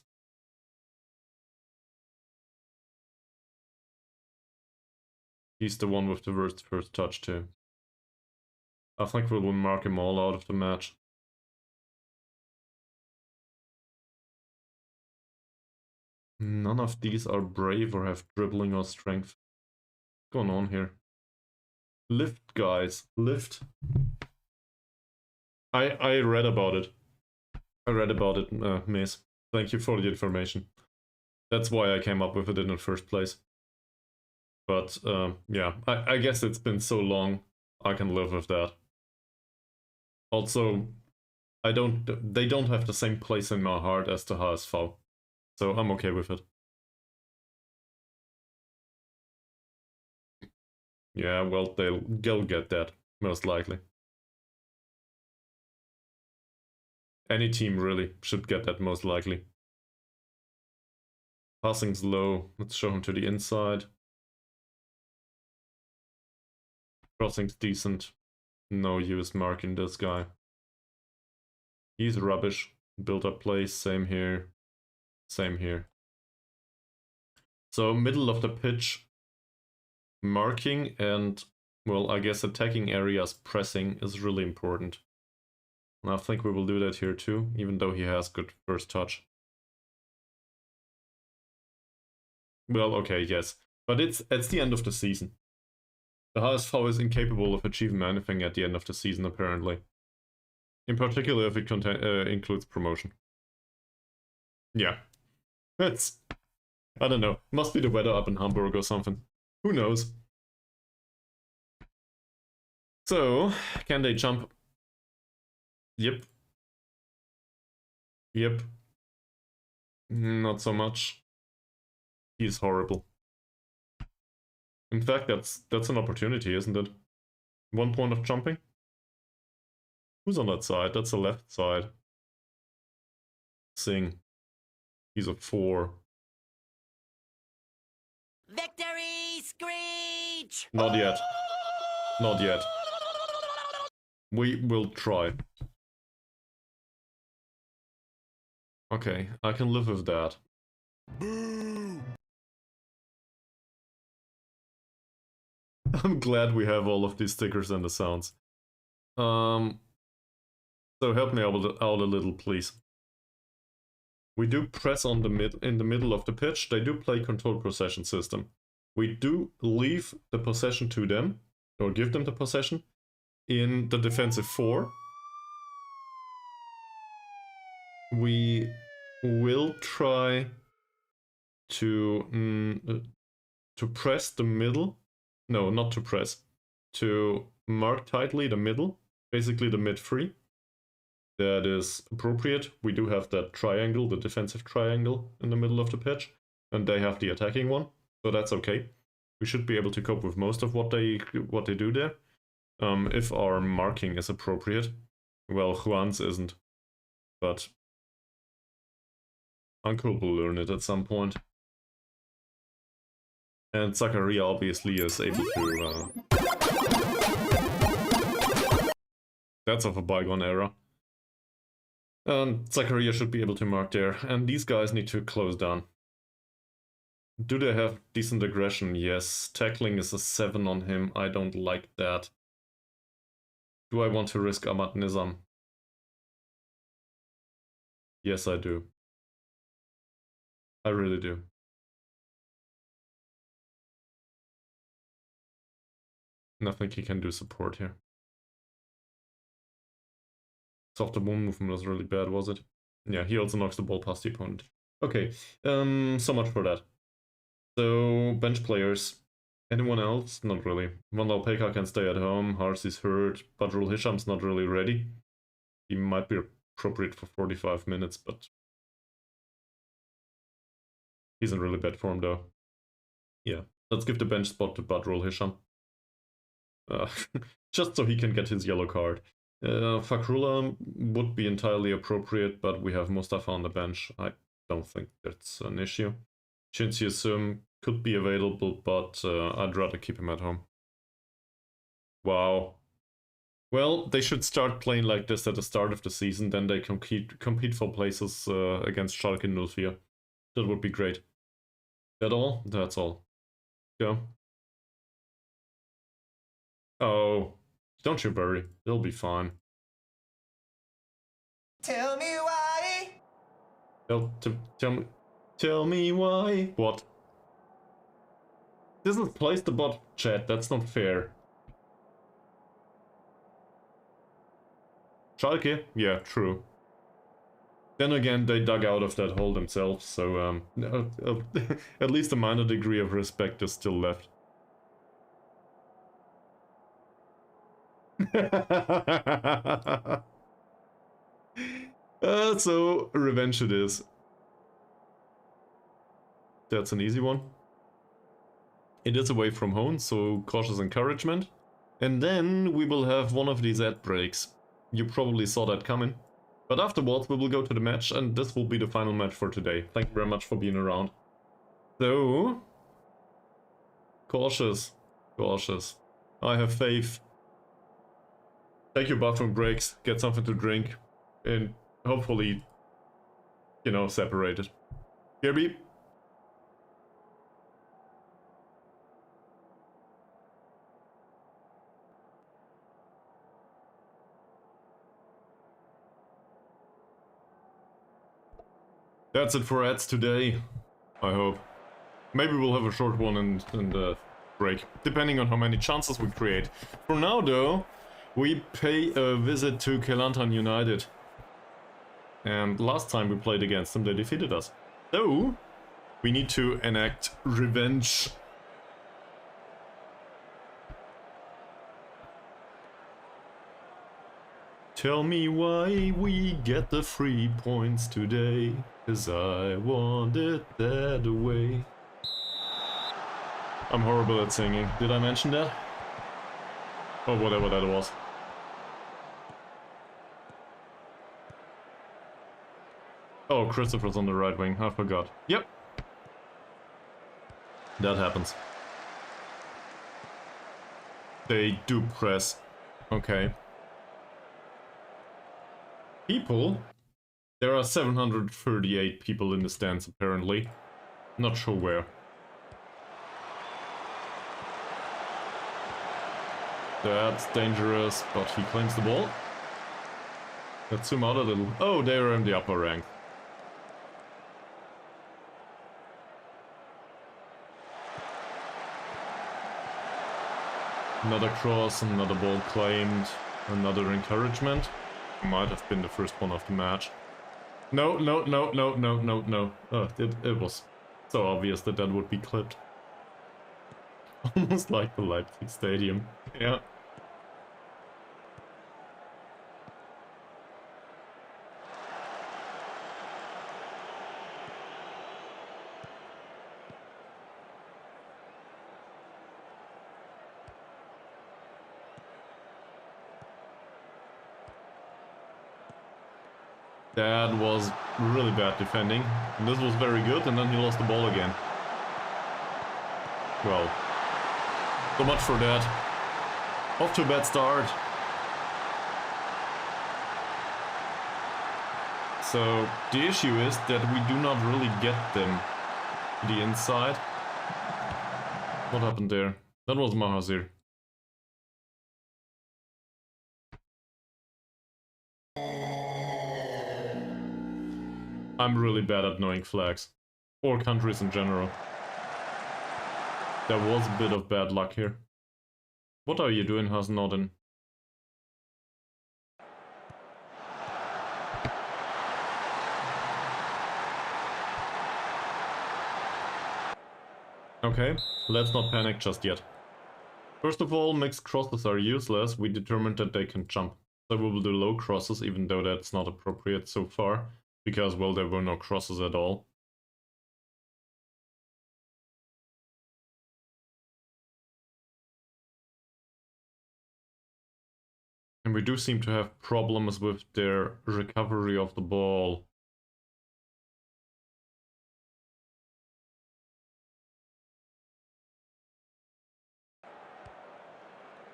He's the one with the worst first touch too. I think we will mark him all out of the match. None of these are brave or have dribbling or strength. What's going on here? Lift, guys. Lift. I read about it. I read about it, Miss. Thank you for the information. That's why I came up with it in the first place. But, yeah, I guess it's been so long, I can live with that. Also, they don't have the same place in my heart as the HSV. So I'm okay with it. Yeah, well, they'll get that, most likely. Any team really should get that, most likely. Passing's low. Let's show him to the inside. Crossing's decent. No use marking this guy. He's rubbish. Build up plays, same here. Same here. So middle of the pitch, marking and, well, I guess attacking areas pressing is really important. And I think we will do that here too, even though he has good first touch. Well, okay, yes. But it's the end of the season. The HSV is incapable of achieving anything at the end of the season, apparently. In particular, if it includes promotion. Yeah. It's... I don't know. Must be the weather up in Hamburg or something. Who knows? So, can they jump? Yep. Yep. Not so much. He's horrible. In fact, that's an opportunity, isn't it? 1 point of jumping? Who's on that side? That's the left side. Sing. He's a 4. Victory screech! Not yet. Not yet. We will try. Okay, I can live with that. Boo! I'm glad we have all of these stickers and the sounds. So help me out a little, please. We do press on in the middle of the pitch. They do play control possession system. We do leave the possession to them, or give them the possession, in the defensive 4. We will try to press the middle. No, not to press. to mark tightly the middle, basically the mid three. That is appropriate. We do have that triangle, the defensive triangle in the middle of the pitch, and they have the attacking one, so that's okay. We should be able to cope with most of what they do there. If our marking is appropriate. Well, Juan's isn't, but Uncle will learn it at some point. And Zakaria obviously is able to... That's of a bygone era. Zakaria should be able to mark there, and these guys need to close down. Do they have decent aggression? Yes. Tackling is a 7 on him. I don't like that. Do I want to risk Ahmad Nizam? Yes, I do. I really do. Nothing he can do support here. Soft ball movement was really bad, was it? Yeah, he also knocks the ball past the opponent. Okay, so much for that. So, bench players. Anyone else? Not really. Vandal Pekka can stay at home, Harsi's hurt, Badrul Hisham's not really ready. He might be appropriate for 45 minutes, but... he's in really bad form though. Yeah, let's give the bench spot to Badrul Hisham. Just so he can get his yellow card. Fakrullah would be entirely appropriate, but we have Mustafa on the bench. I don't think that's an issue. Shinji Sum could be available, but I'd rather keep him at home. Wow. Well, they should start playing like this at the start of the season, then they compete for places against Schalke 04. That would be great. That all? That's all. Go. Oh, don't you worry. They'll be fine. Tell me why. Tell me why. What? This is place the bot, chat. That's not fair. Schalke? Yeah, true. Then again, they dug out of that hole themselves, so at least a minor degree of respect is still left. So, revenge it is. That's an easy one. It is away from home, so cautious encouragement. And then we will have one of these ad breaks. You probably saw that coming. But afterwards we will go to the match, and this will be the final match for today. Thank you very much for being around. So... cautious. Cautious. I have faith. Take your bathroom breaks, get something to drink, and hopefully, you know, separate it. Kirby? That's it for ads today, I hope. Maybe we'll have a short one in the break, depending on how many chances we create. For now, though, we pay a visit to Kelantan United. And last time we played against them, they defeated us. So, we need to enact revenge. Tell me why we get the 3 points today, 'cause I want it that way. I'm horrible at singing. Did I mention that? Or whatever that was. Oh, Christopher's on the right wing. I forgot. Yep. That happens. They do press. Okay. People? There are 738 people in the stands, apparently. Not sure where. That's dangerous, but he claims the ball. Let's zoom out a little. Oh, they're in the upper rank. Another cross, another ball claimed, another encouragement. Might have been the first one of the match. No. Oh, it was so obvious that that would be clipped. Almost like the Leipzig Stadium. Yeah. That was really bad defending. And this was very good, and then he lost the ball again. Well, so much for that. Off to a bad start. So the issue is that we do not really get them to the inside. What happened there? That was Mahazir. I'm really bad at knowing flags. Or countries in general. There was a bit of bad luck here. What are you doing, Hasnodin? Okay, let's not panic just yet. First of all, mixed crosses are useless. We determined that they can jump. So we will do low crosses, even though that's not appropriate so far. Because, well, there were no crosses at all. And we do seem to have problems with their recovery of the ball.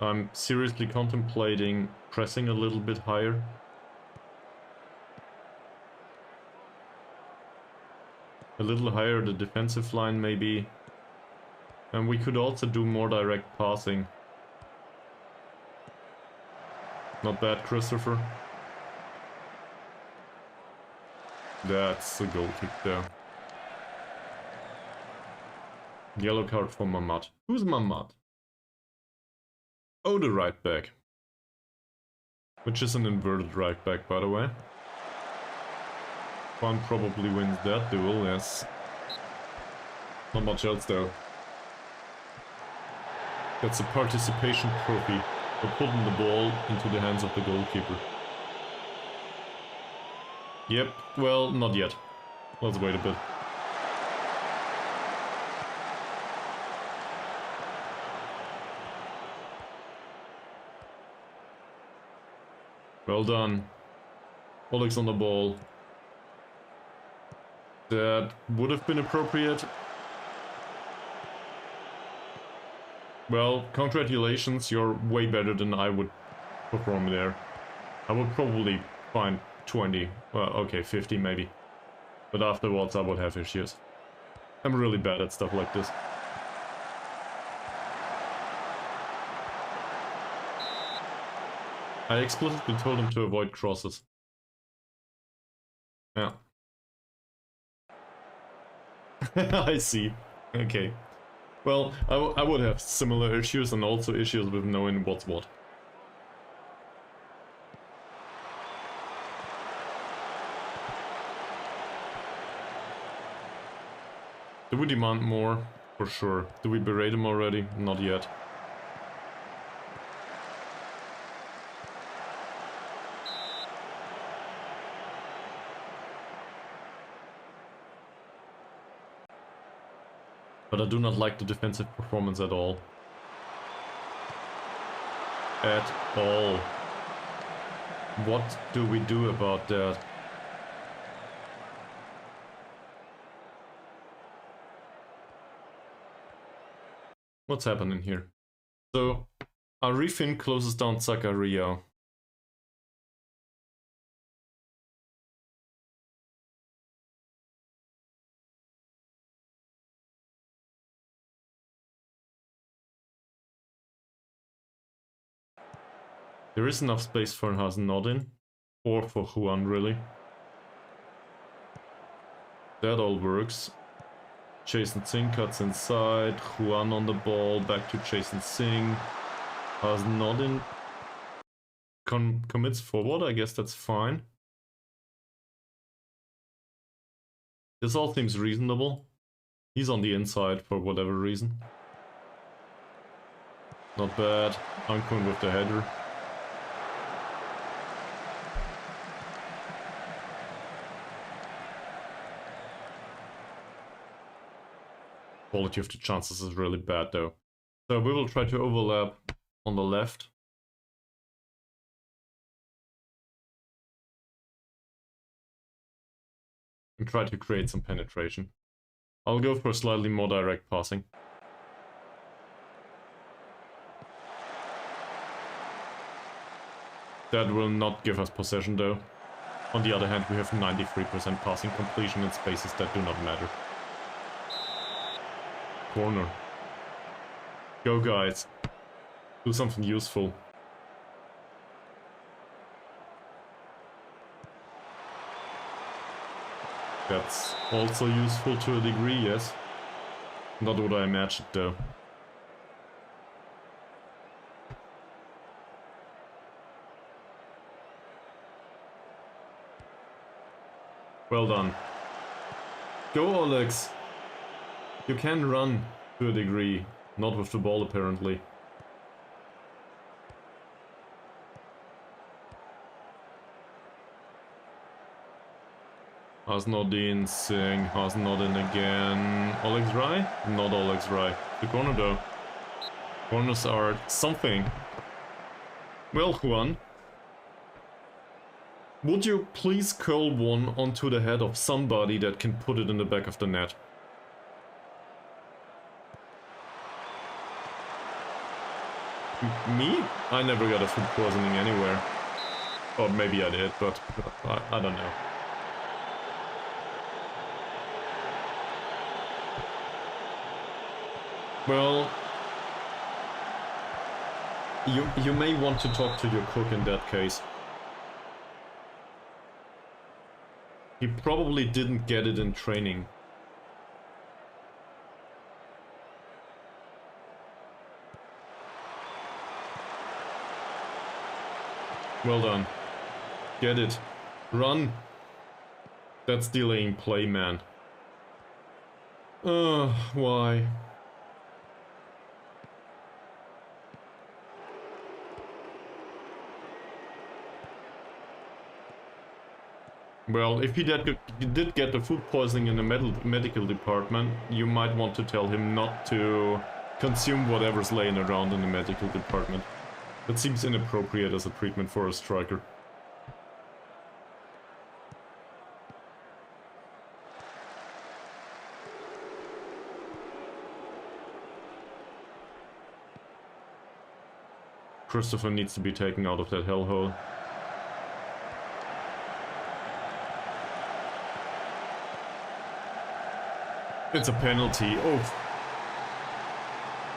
I'm seriously contemplating pressing a little bit higher. A little higher the defensive line maybe. And we could also do more direct passing. Not bad, Christopher. That's a goal kick there. Yellow card for Mamad. Who's Mamad? Oh, the right back. Which is an inverted right back, by the way. One probably wins that duel, yes. Not much else though. That's a participation trophy for putting the ball into the hands of the goalkeeper. Yep, well, not yet. Let's wait a bit. Well done. Alex on the ball. That would have been appropriate. Well, congratulations, you're way better than I would perform there. I would probably find 20, well, okay, 50 maybe. But afterwards I would have issues. I'm really bad at stuff like this. I explicitly told him to avoid crosses. Yeah. I see. Okay. Well, I would have similar issues and also issues with knowing what's what. Do we demand more? For sure. Do we berate him already? Not yet. But I do not like the defensive performance at all. At all. What do we do about that? What's happening here? So, Arifin closes down Zakaria. There is enough space for Hasnodin, or for Juan really. That all works. Jason Singh cuts inside, Juan on the ball, back to Jason Singh. Hasnodin commits forward, I guess that's fine. This all seems reasonable. He's on the inside for whatever reason. Not bad. Ankun with the header. Quality of the chances is really bad though. So we will try to overlap on the left. And try to create some penetration. I'll go for slightly more direct passing. That will not give us possession though. On the other hand, we have 93% passing completion in spaces that do not matter. Corner. Go guys. Do something useful. That's also useful to a degree, yes. Not what I imagined though. Well done. Go, Alex! You can run to a degree. Not with the ball, apparently. Hasnodin, Singh, Hasnodin again. Alex Rai? Not Alex Rai. The corner though. Corners are something. Well, Juan. Would you please curl one onto the head of somebody that can put it in the back of the net? Me? I never got a food poisoning anywhere. Or maybe I did, but I don't know. Well, you may want to talk to your cook in that case. He probably didn't get it in training. Well done. Get it. Run. That's delaying play, man. Why? Well, if he did get the food poisoning in the medical department, you might want to tell him not to consume whatever's laying around in the medical department. That seems inappropriate as a treatment for a striker. Christopher needs to be taken out of that hellhole. It's a penalty. Oh.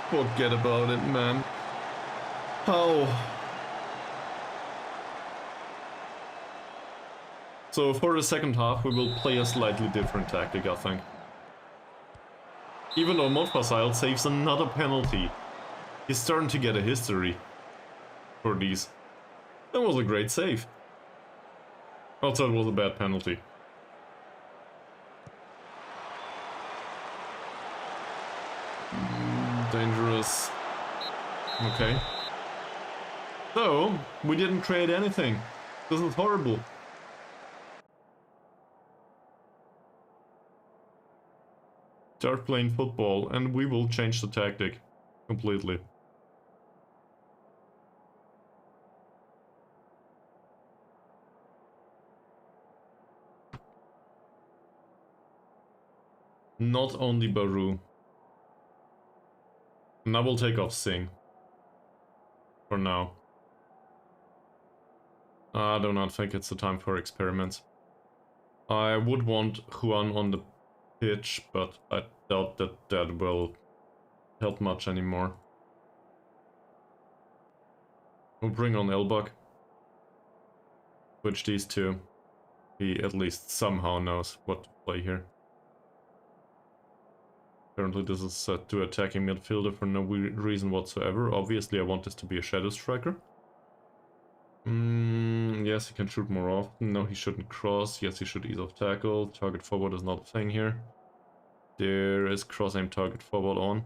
Forget about it, man. How? So for the second half, we will play a slightly different tactic, I think. Even though Mofasile saves another penalty, he's starting to get a history for these. That was a great save. Also, it was a bad penalty. Dangerous. Okay. So, we didn't create anything. This is horrible. Start playing football and we will change the tactic completely. Not only Baru. And I will take off Singh. For now. I do not think it's the time for experiments. I would want Juan on the pitch, but I doubt that that will help much anymore. We'll bring on Elbug. Switch these two. He at least somehow knows what to play here. Apparently this is set to attacking midfielder for no reason whatsoever. Obviously I want this to be a shadow striker. Yes, he can shoot more often. No, he shouldn't cross. Yes, he should ease off tackle. Target forward is not a thing here. There is cross aim target forward on.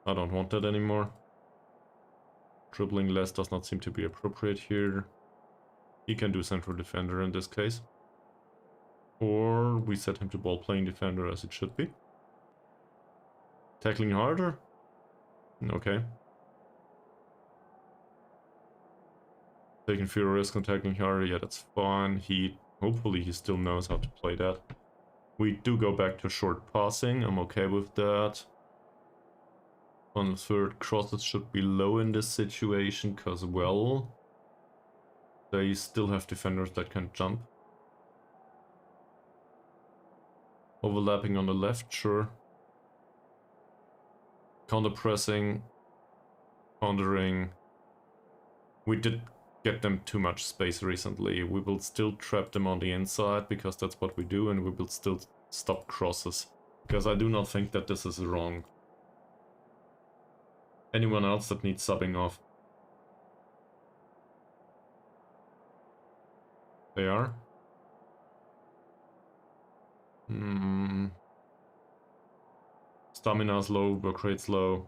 I don't want that anymore. Dribbling less does not seem to be appropriate here. He can do central defender in this case. Or we set him to ball playing defender as it should be. Tackling harder? Okay. Taking fewer risk on tackling harder, yeah, that's fine. Hopefully he still knows how to play that. We do go back to short passing, I'm okay with that. On the third, crosses should be low in this situation, because, well, they still have defenders that can jump. Overlapping on the left, sure. Counter pressing, countering. We did get them too much space recently. We will still trap them on the inside, because that's what we do, and we will still stop crosses. Because I do not think that this is wrong. Anyone else that needs subbing off? They are? Stamina's low, work rate's low.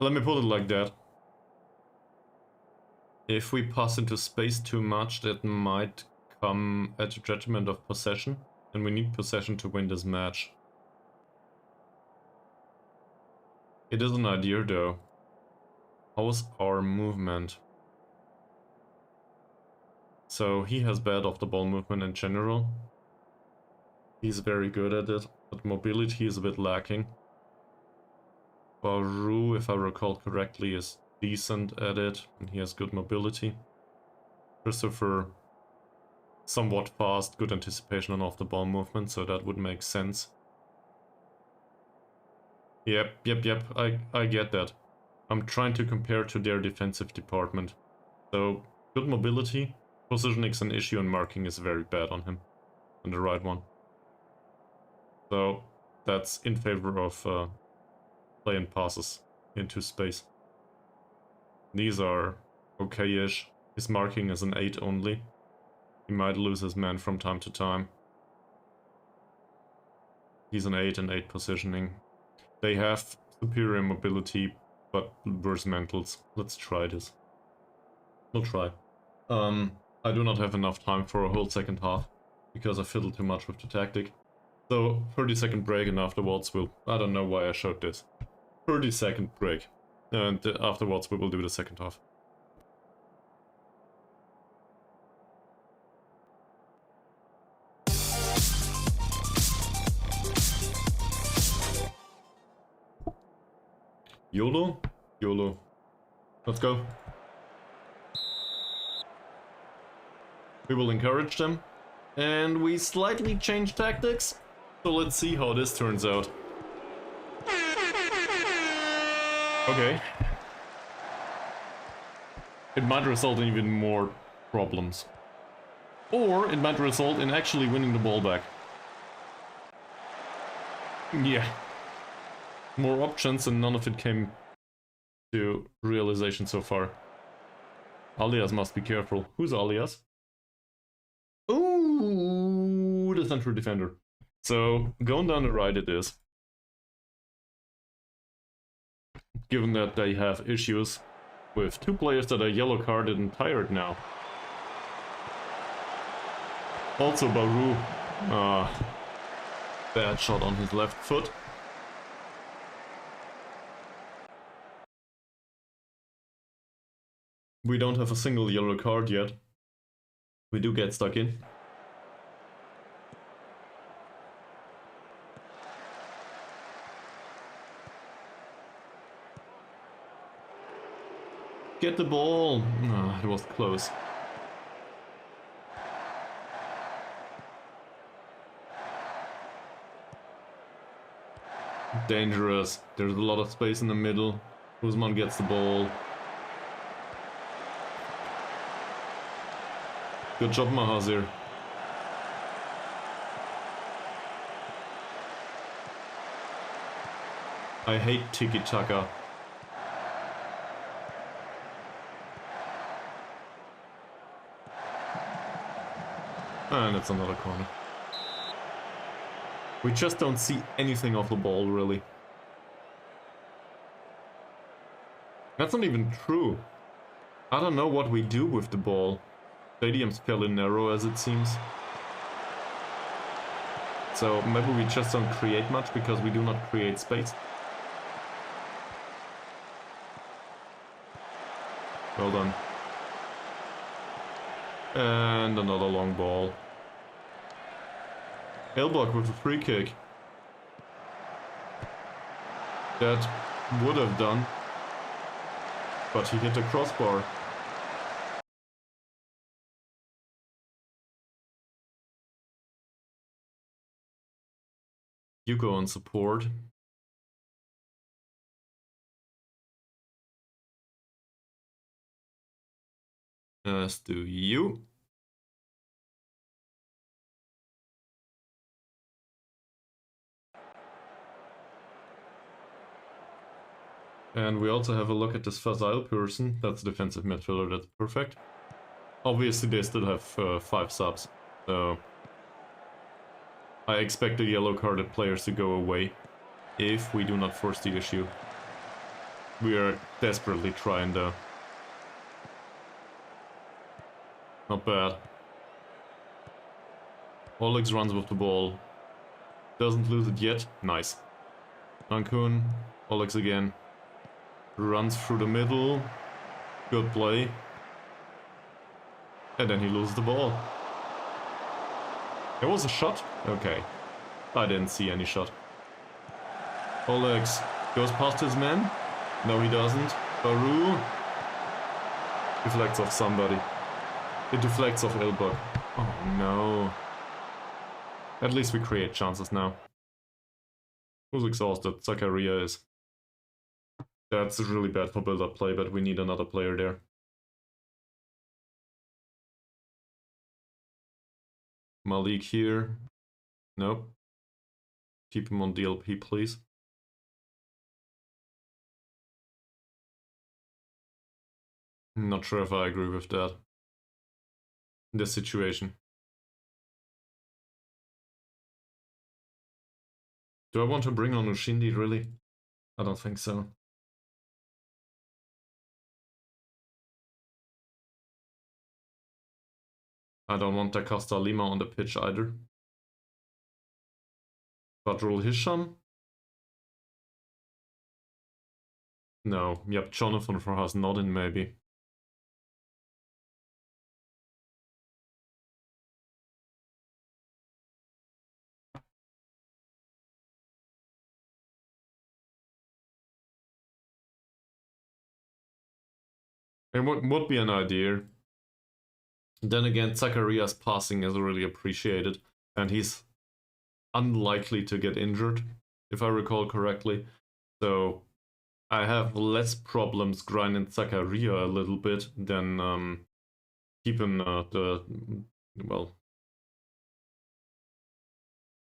Let me put it like that. If we pass into space too much, that might come at the detriment of possession. And we need possession to win this match. It is an idea though. How's our movement? So he has bad off the ball movement in general. He's very good at it, but mobility is a bit lacking. Baru, if I recall correctly, is decent at it, and he has good mobility. Christopher, somewhat fast, good anticipation on off the ball movement, so that would make sense. Yep, I get that. I'm trying to compare to their defensive department. So, good mobility, positioning's an issue, and marking is very bad on him. On the right one. So, that's in favor of play and passes into space. These are okay-ish. His marking is an 8 only. He might lose his man from time to time. He's an 8 and 8 positioning. They have superior mobility, but worse mentals. Let's try this. We'll try. I do not have enough time for a whole second half, because I fiddled too much with the tactic. So, 30-second break, and afterwards I don't know why I showed this. 30-second break. And afterwards we will do the second half. YOLO? YOLO. Let's go. We will encourage them. And we slightly change tactics. So let's see how this turns out. Okay. It might result in even more problems. Or it might result in actually winning the ball back. Yeah. More options, and none of it came to realization so far. Alias must be careful. Who's Alias? Ooh, the central defender. So, going down the right it is. Given that they have issues with 2 players that are yellow carded and tired now. Also Baru. Bad shot on his left foot. We don't have a single yellow card yet. We do get stuck in. Get the ball! Oh, it was close. Dangerous. There's a lot of space in the middle. Guzman gets the ball. Good job, Mahazir. I hate tiki-taka. And it's another corner. We just don't see anything off the ball, really. That's not even true. I don't know what we do with the ball. Stadium's fairly narrow as it seems. So maybe we just don't create much because we do not create space. Well done. And another long ball. Elbug with a free kick. That would have done. But he hit the crossbar. You go on support. As do you. And we also have a look at this facile person. That's a defensive midfielder, that's perfect. Obviously they still have 5 subs, so I expect the yellow carded players to go away if we do not force the issue. We are desperately trying though. Not bad. Alex runs with the ball. Doesn't lose it yet. Nice. Ankun. Alex again. Runs through the middle. Good play. And then he loses the ball. There was a shot? Okay. I didn't see any shot. Alex goes past his man. No, he doesn't. Baru deflects off somebody. It deflects off Elbug. Oh no. At least we create chances now. Who's exhausted? Zakaria is. That's really bad for build-up play, but we need another player there. Malik here. Nope. Keep him on DLP, please. Not sure if I agree with that. In this situation. Do I want to bring on Ushindi, really? I don't think so. I don't want Da Costa Lima on the pitch either. Badrul Hisham? No. Yep, Jonathan Farhas not in maybe. It would be an idea. Then again, Zacharias' passing is really appreciated, and he's unlikely to get injured, if I recall correctly. So I have less problems grinding Zakaria a little bit than keeping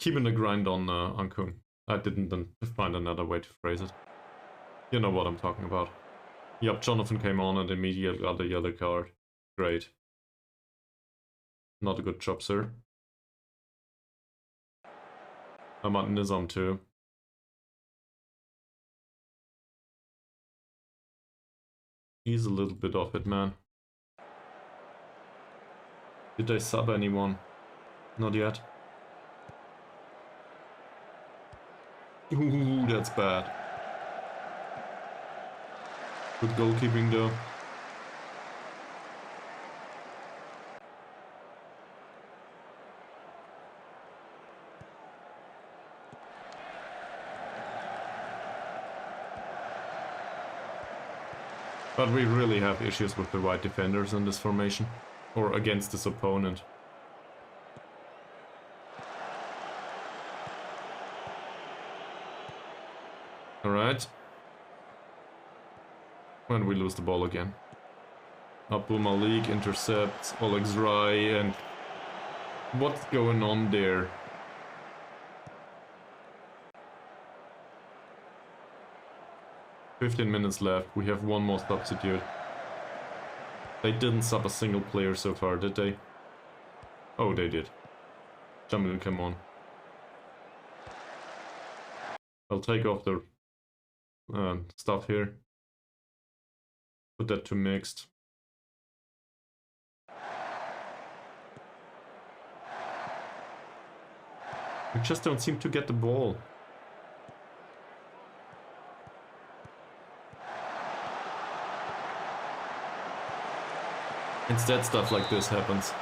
keeping the grind on Ankun. I didn't find another way to phrase it. You know what I'm talking about. Yep, Jonathan came on and immediately got the yellow card. Great. Not a good job, sir. Ahmad Nizam too. He's a little bit off it, man. Did I sub anyone? Not yet. Ooh, that's bad. Good goalkeeping though. But we really have issues with the right defenders in this formation. Or against this opponent. Alright. When we lose the ball again. Abdul Malik intercepts Alex Rai, and what's going on there? "15 minutes left, we have one more substitute." They didn't sub a single player so far, did they? Oh, they did. Jamil, come on. I'll take off the stuff here. Put that to mixed. We just don't seem to get the ball. Instead, stuff like this happens.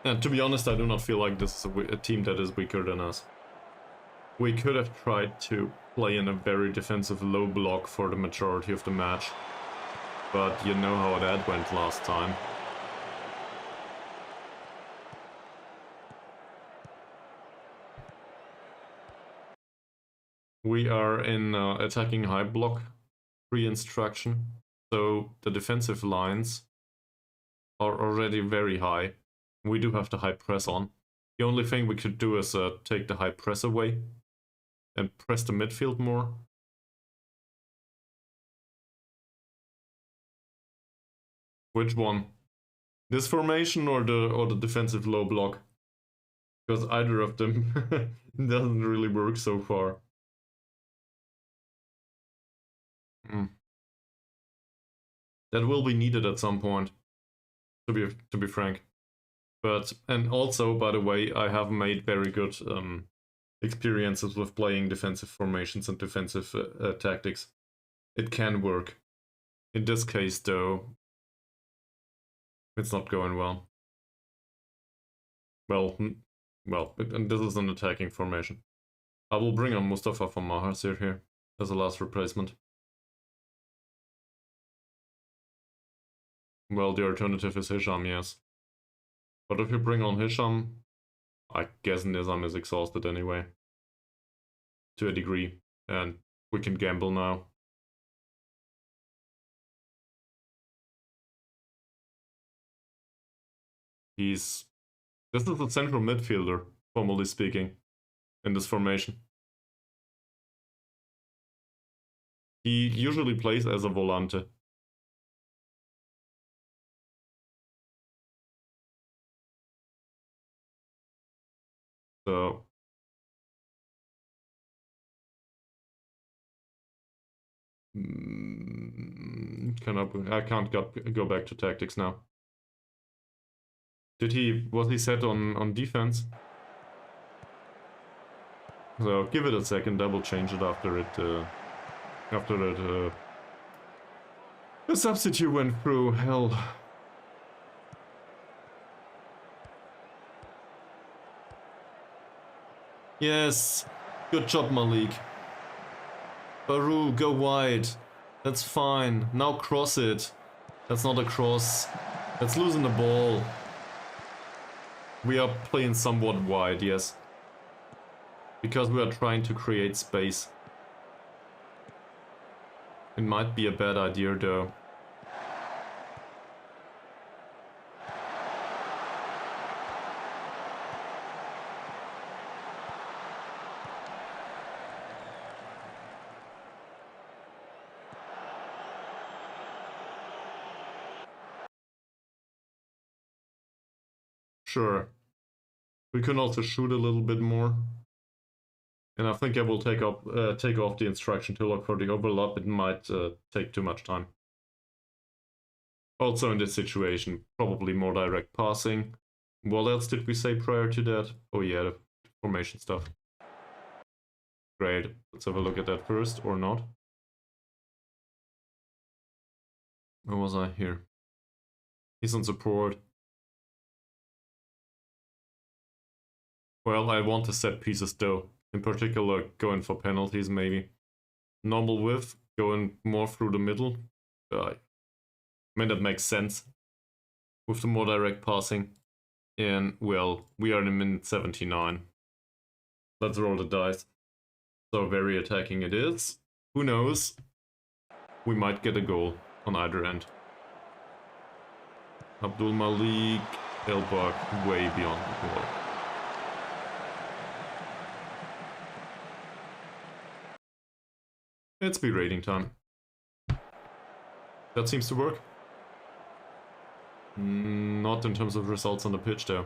And to be honest, I do not feel like this is a team that is weaker than us. We could have tried to play in a very defensive low block for the majority of the match. But you know how that went last time. We are in attacking high block pre-instruction, so the defensive lines are already very high. We do have the high press on. The only thing we could do is take the high press away and press the midfield more. Which one? This formation or the defensive low block? Because either of them doesn't really work so far. That will be needed at some point, to be frank. But, and also, by the way, I have made very good experiences with playing defensive formations and defensive tactics. It can work. In this case, though, it's not going well. Well, and this is an attacking formation. I will bring on Mustafa from Mahasir here as a last replacement. Well, the alternative is Hisham, yes. But if you bring on Hisham, I guess Nizam is exhausted anyway. To a degree. And we can gamble now. This is a central midfielder, formally speaking, in this formation. He usually plays as a volante. So I can't go back to tactics now. Was he set on defense? So give it a second, I will change it after the substitute went through. Hell. Yes, good job, Malik. Baru, go wide. That's fine. Now cross it. That's not a cross. Let's loosen the ball. We are playing somewhat wide, yes. Because we are trying to create space. It might be a bad idea, though. Sure. We can also shoot a little bit more. And I think I will take off the instruction to look for the overlap. It might take too much time. Also in this situation, probably more direct passing. What else did we say prior to that? Oh yeah, the formation stuff. Great. Let's have a look at that first, or not. Where was I? Here. He's on support. Well, I want to set pieces though. In particular, going for penalties maybe. Normal width, going more through the middle. I mean, that makes sense. With the more direct passing. And, well, we are in minute 79. Let's roll the dice. So very attacking it is. Who knows? We might get a goal on either end. Abdul Malik, Elbug, way beyond the goal. It's speed rating time. That seems to work. Not in terms of results on the pitch, though.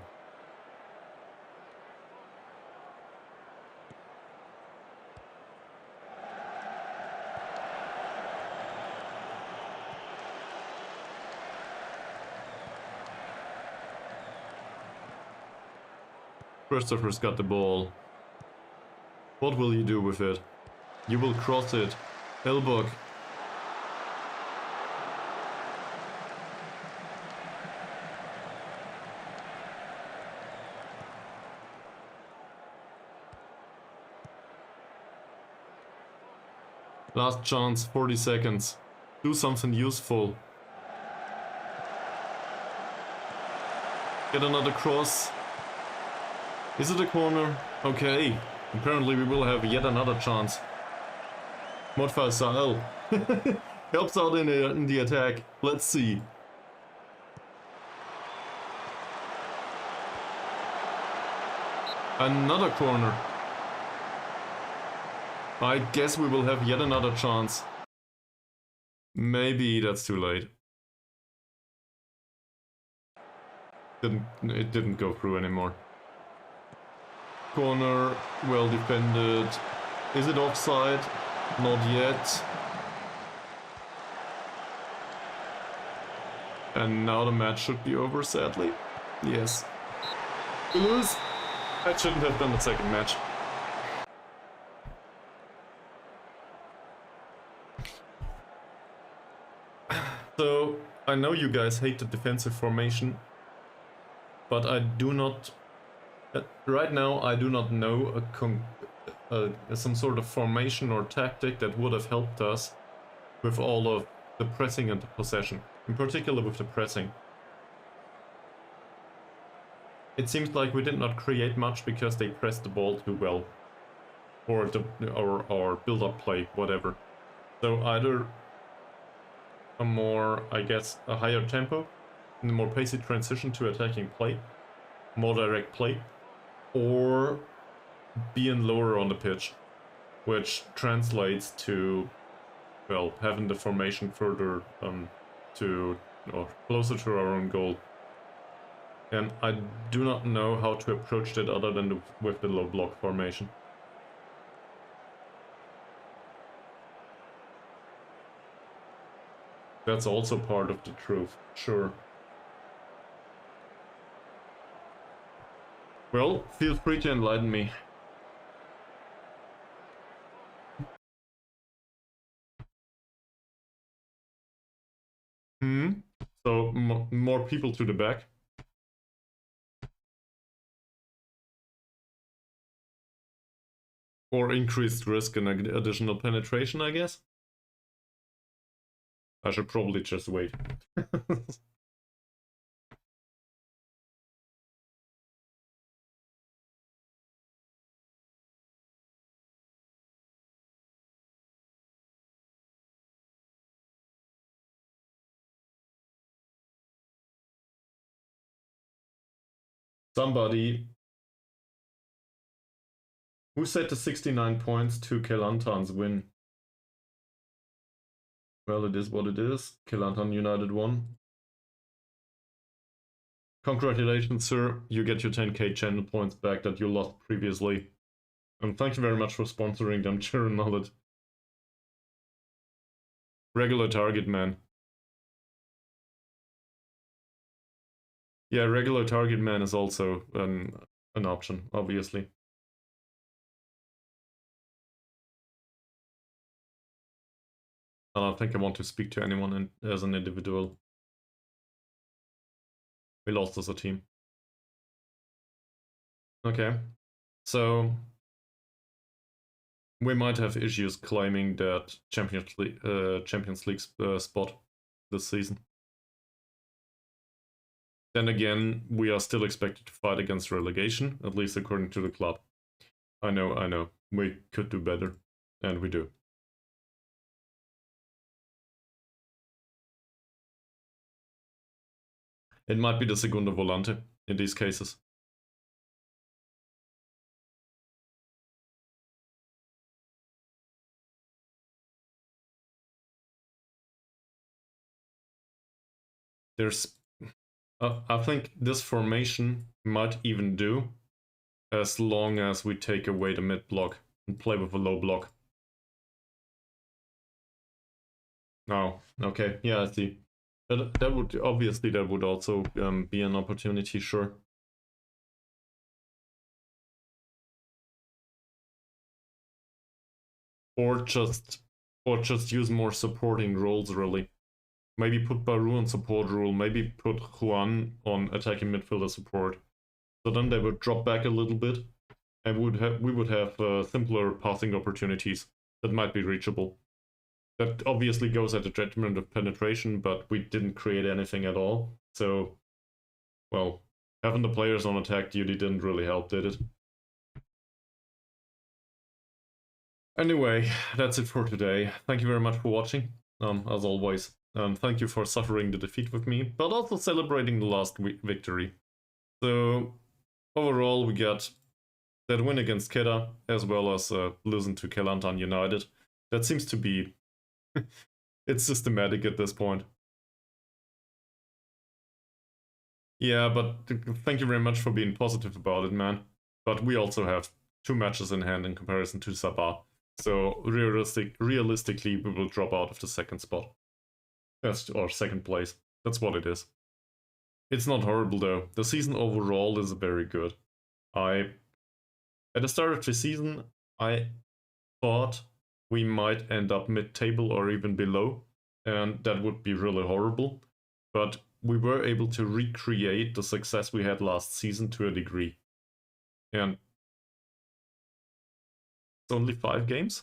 Christopher's got the ball. What will you do with it? You will cross it. Elbug. Last chance, 40 seconds. Do something useful. Get another cross. Is it a corner? Okay. Apparently we will have yet another chance. Modfile Sahel helps out in the attack. Let's see. Another corner. I guess we will have yet another chance. Maybe that's too late. It didn't go through anymore. Corner, well defended. Is it offside? Not yet. And now the match should be over, sadly. Yes. We lose. I shouldn't have done the second match. So, I know you guys hate the defensive formation, but I do not... right now, I do not know some sort of formation or tactic that would have helped us with all of the pressing and the possession. In particular with the pressing. It seems like we did not create much because they pressed the ball too well. Or build-up play, whatever. So either a more, I guess, a higher tempo, and a more pacey transition to attacking play, more direct play, or being lower on the pitch, which translates to, well, having the formation further or closer to our own goal. And I do not know how to approach that other than with the low block formation. That's also part of the truth, sure. Well, feel free to enlighten me. So, more people to the back. Or increased risk and additional penetration, I guess. I should probably just wait. Somebody who set the 69 points to Kelantan's win. Well, it is what it is. Kelantan United won. Congratulations, sir. You get your 10k channel points back that you lost previously. And thank you very much for sponsoring them, Sharon Knowledge. Regular target man. Yeah, regular target man is also an option, obviously. I don't think I want to speak to anyone as an individual. We lost as a team. Okay, so we might have issues claiming that Champions League spot this season. Then again, we are still expected to fight against relegation, at least according to the club. I know, we could do better, and we do. It might be the Segundo Volante in these cases. I think this formation might even do, as long as we take away the mid block and play with a low block. Oh, okay, yeah, I see. That would obviously also be an opportunity, sure. or just use more supporting roles really. Maybe put Baru on support role, maybe put Juan on attacking midfielder support. So then they would drop back a little bit, and we would have simpler passing opportunities that might be reachable. That obviously goes at the detriment of penetration, but we didn't create anything at all. So, well, having the players on attack duty didn't really help, did it? Anyway, that's it for today. Thank you very much for watching, as always. Thank you for suffering the defeat with me, but also celebrating the last victory. So, overall, we got that win against Kedah, as well as losing to Kelantan United. That seems to be... it's systematic at this point. Yeah, but thank you very much for being positive about it, man. But we also have 2 matches in hand in comparison to Sabah. So realistically, we will drop out of the second spot. Or second place. That's what it is. It's not horrible though. The season overall is very good. At the start of the season, I thought we might end up mid-table or even below, and that would be really horrible. But we were able to recreate the success we had last season to a degree. And it's only 5 games?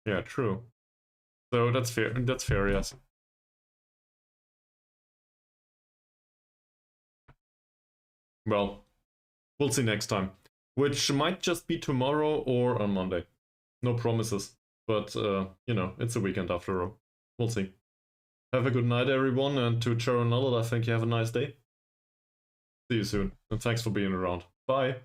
Yeah, true. So that's fair, yes. Well, we'll see next time. Which might just be tomorrow or on Monday. No promises. But, you know, it's a weekend after all. We'll see. Have a good night, everyone, and to Charon Nullard, I think you have a nice day. See you soon, and thanks for being around. Bye!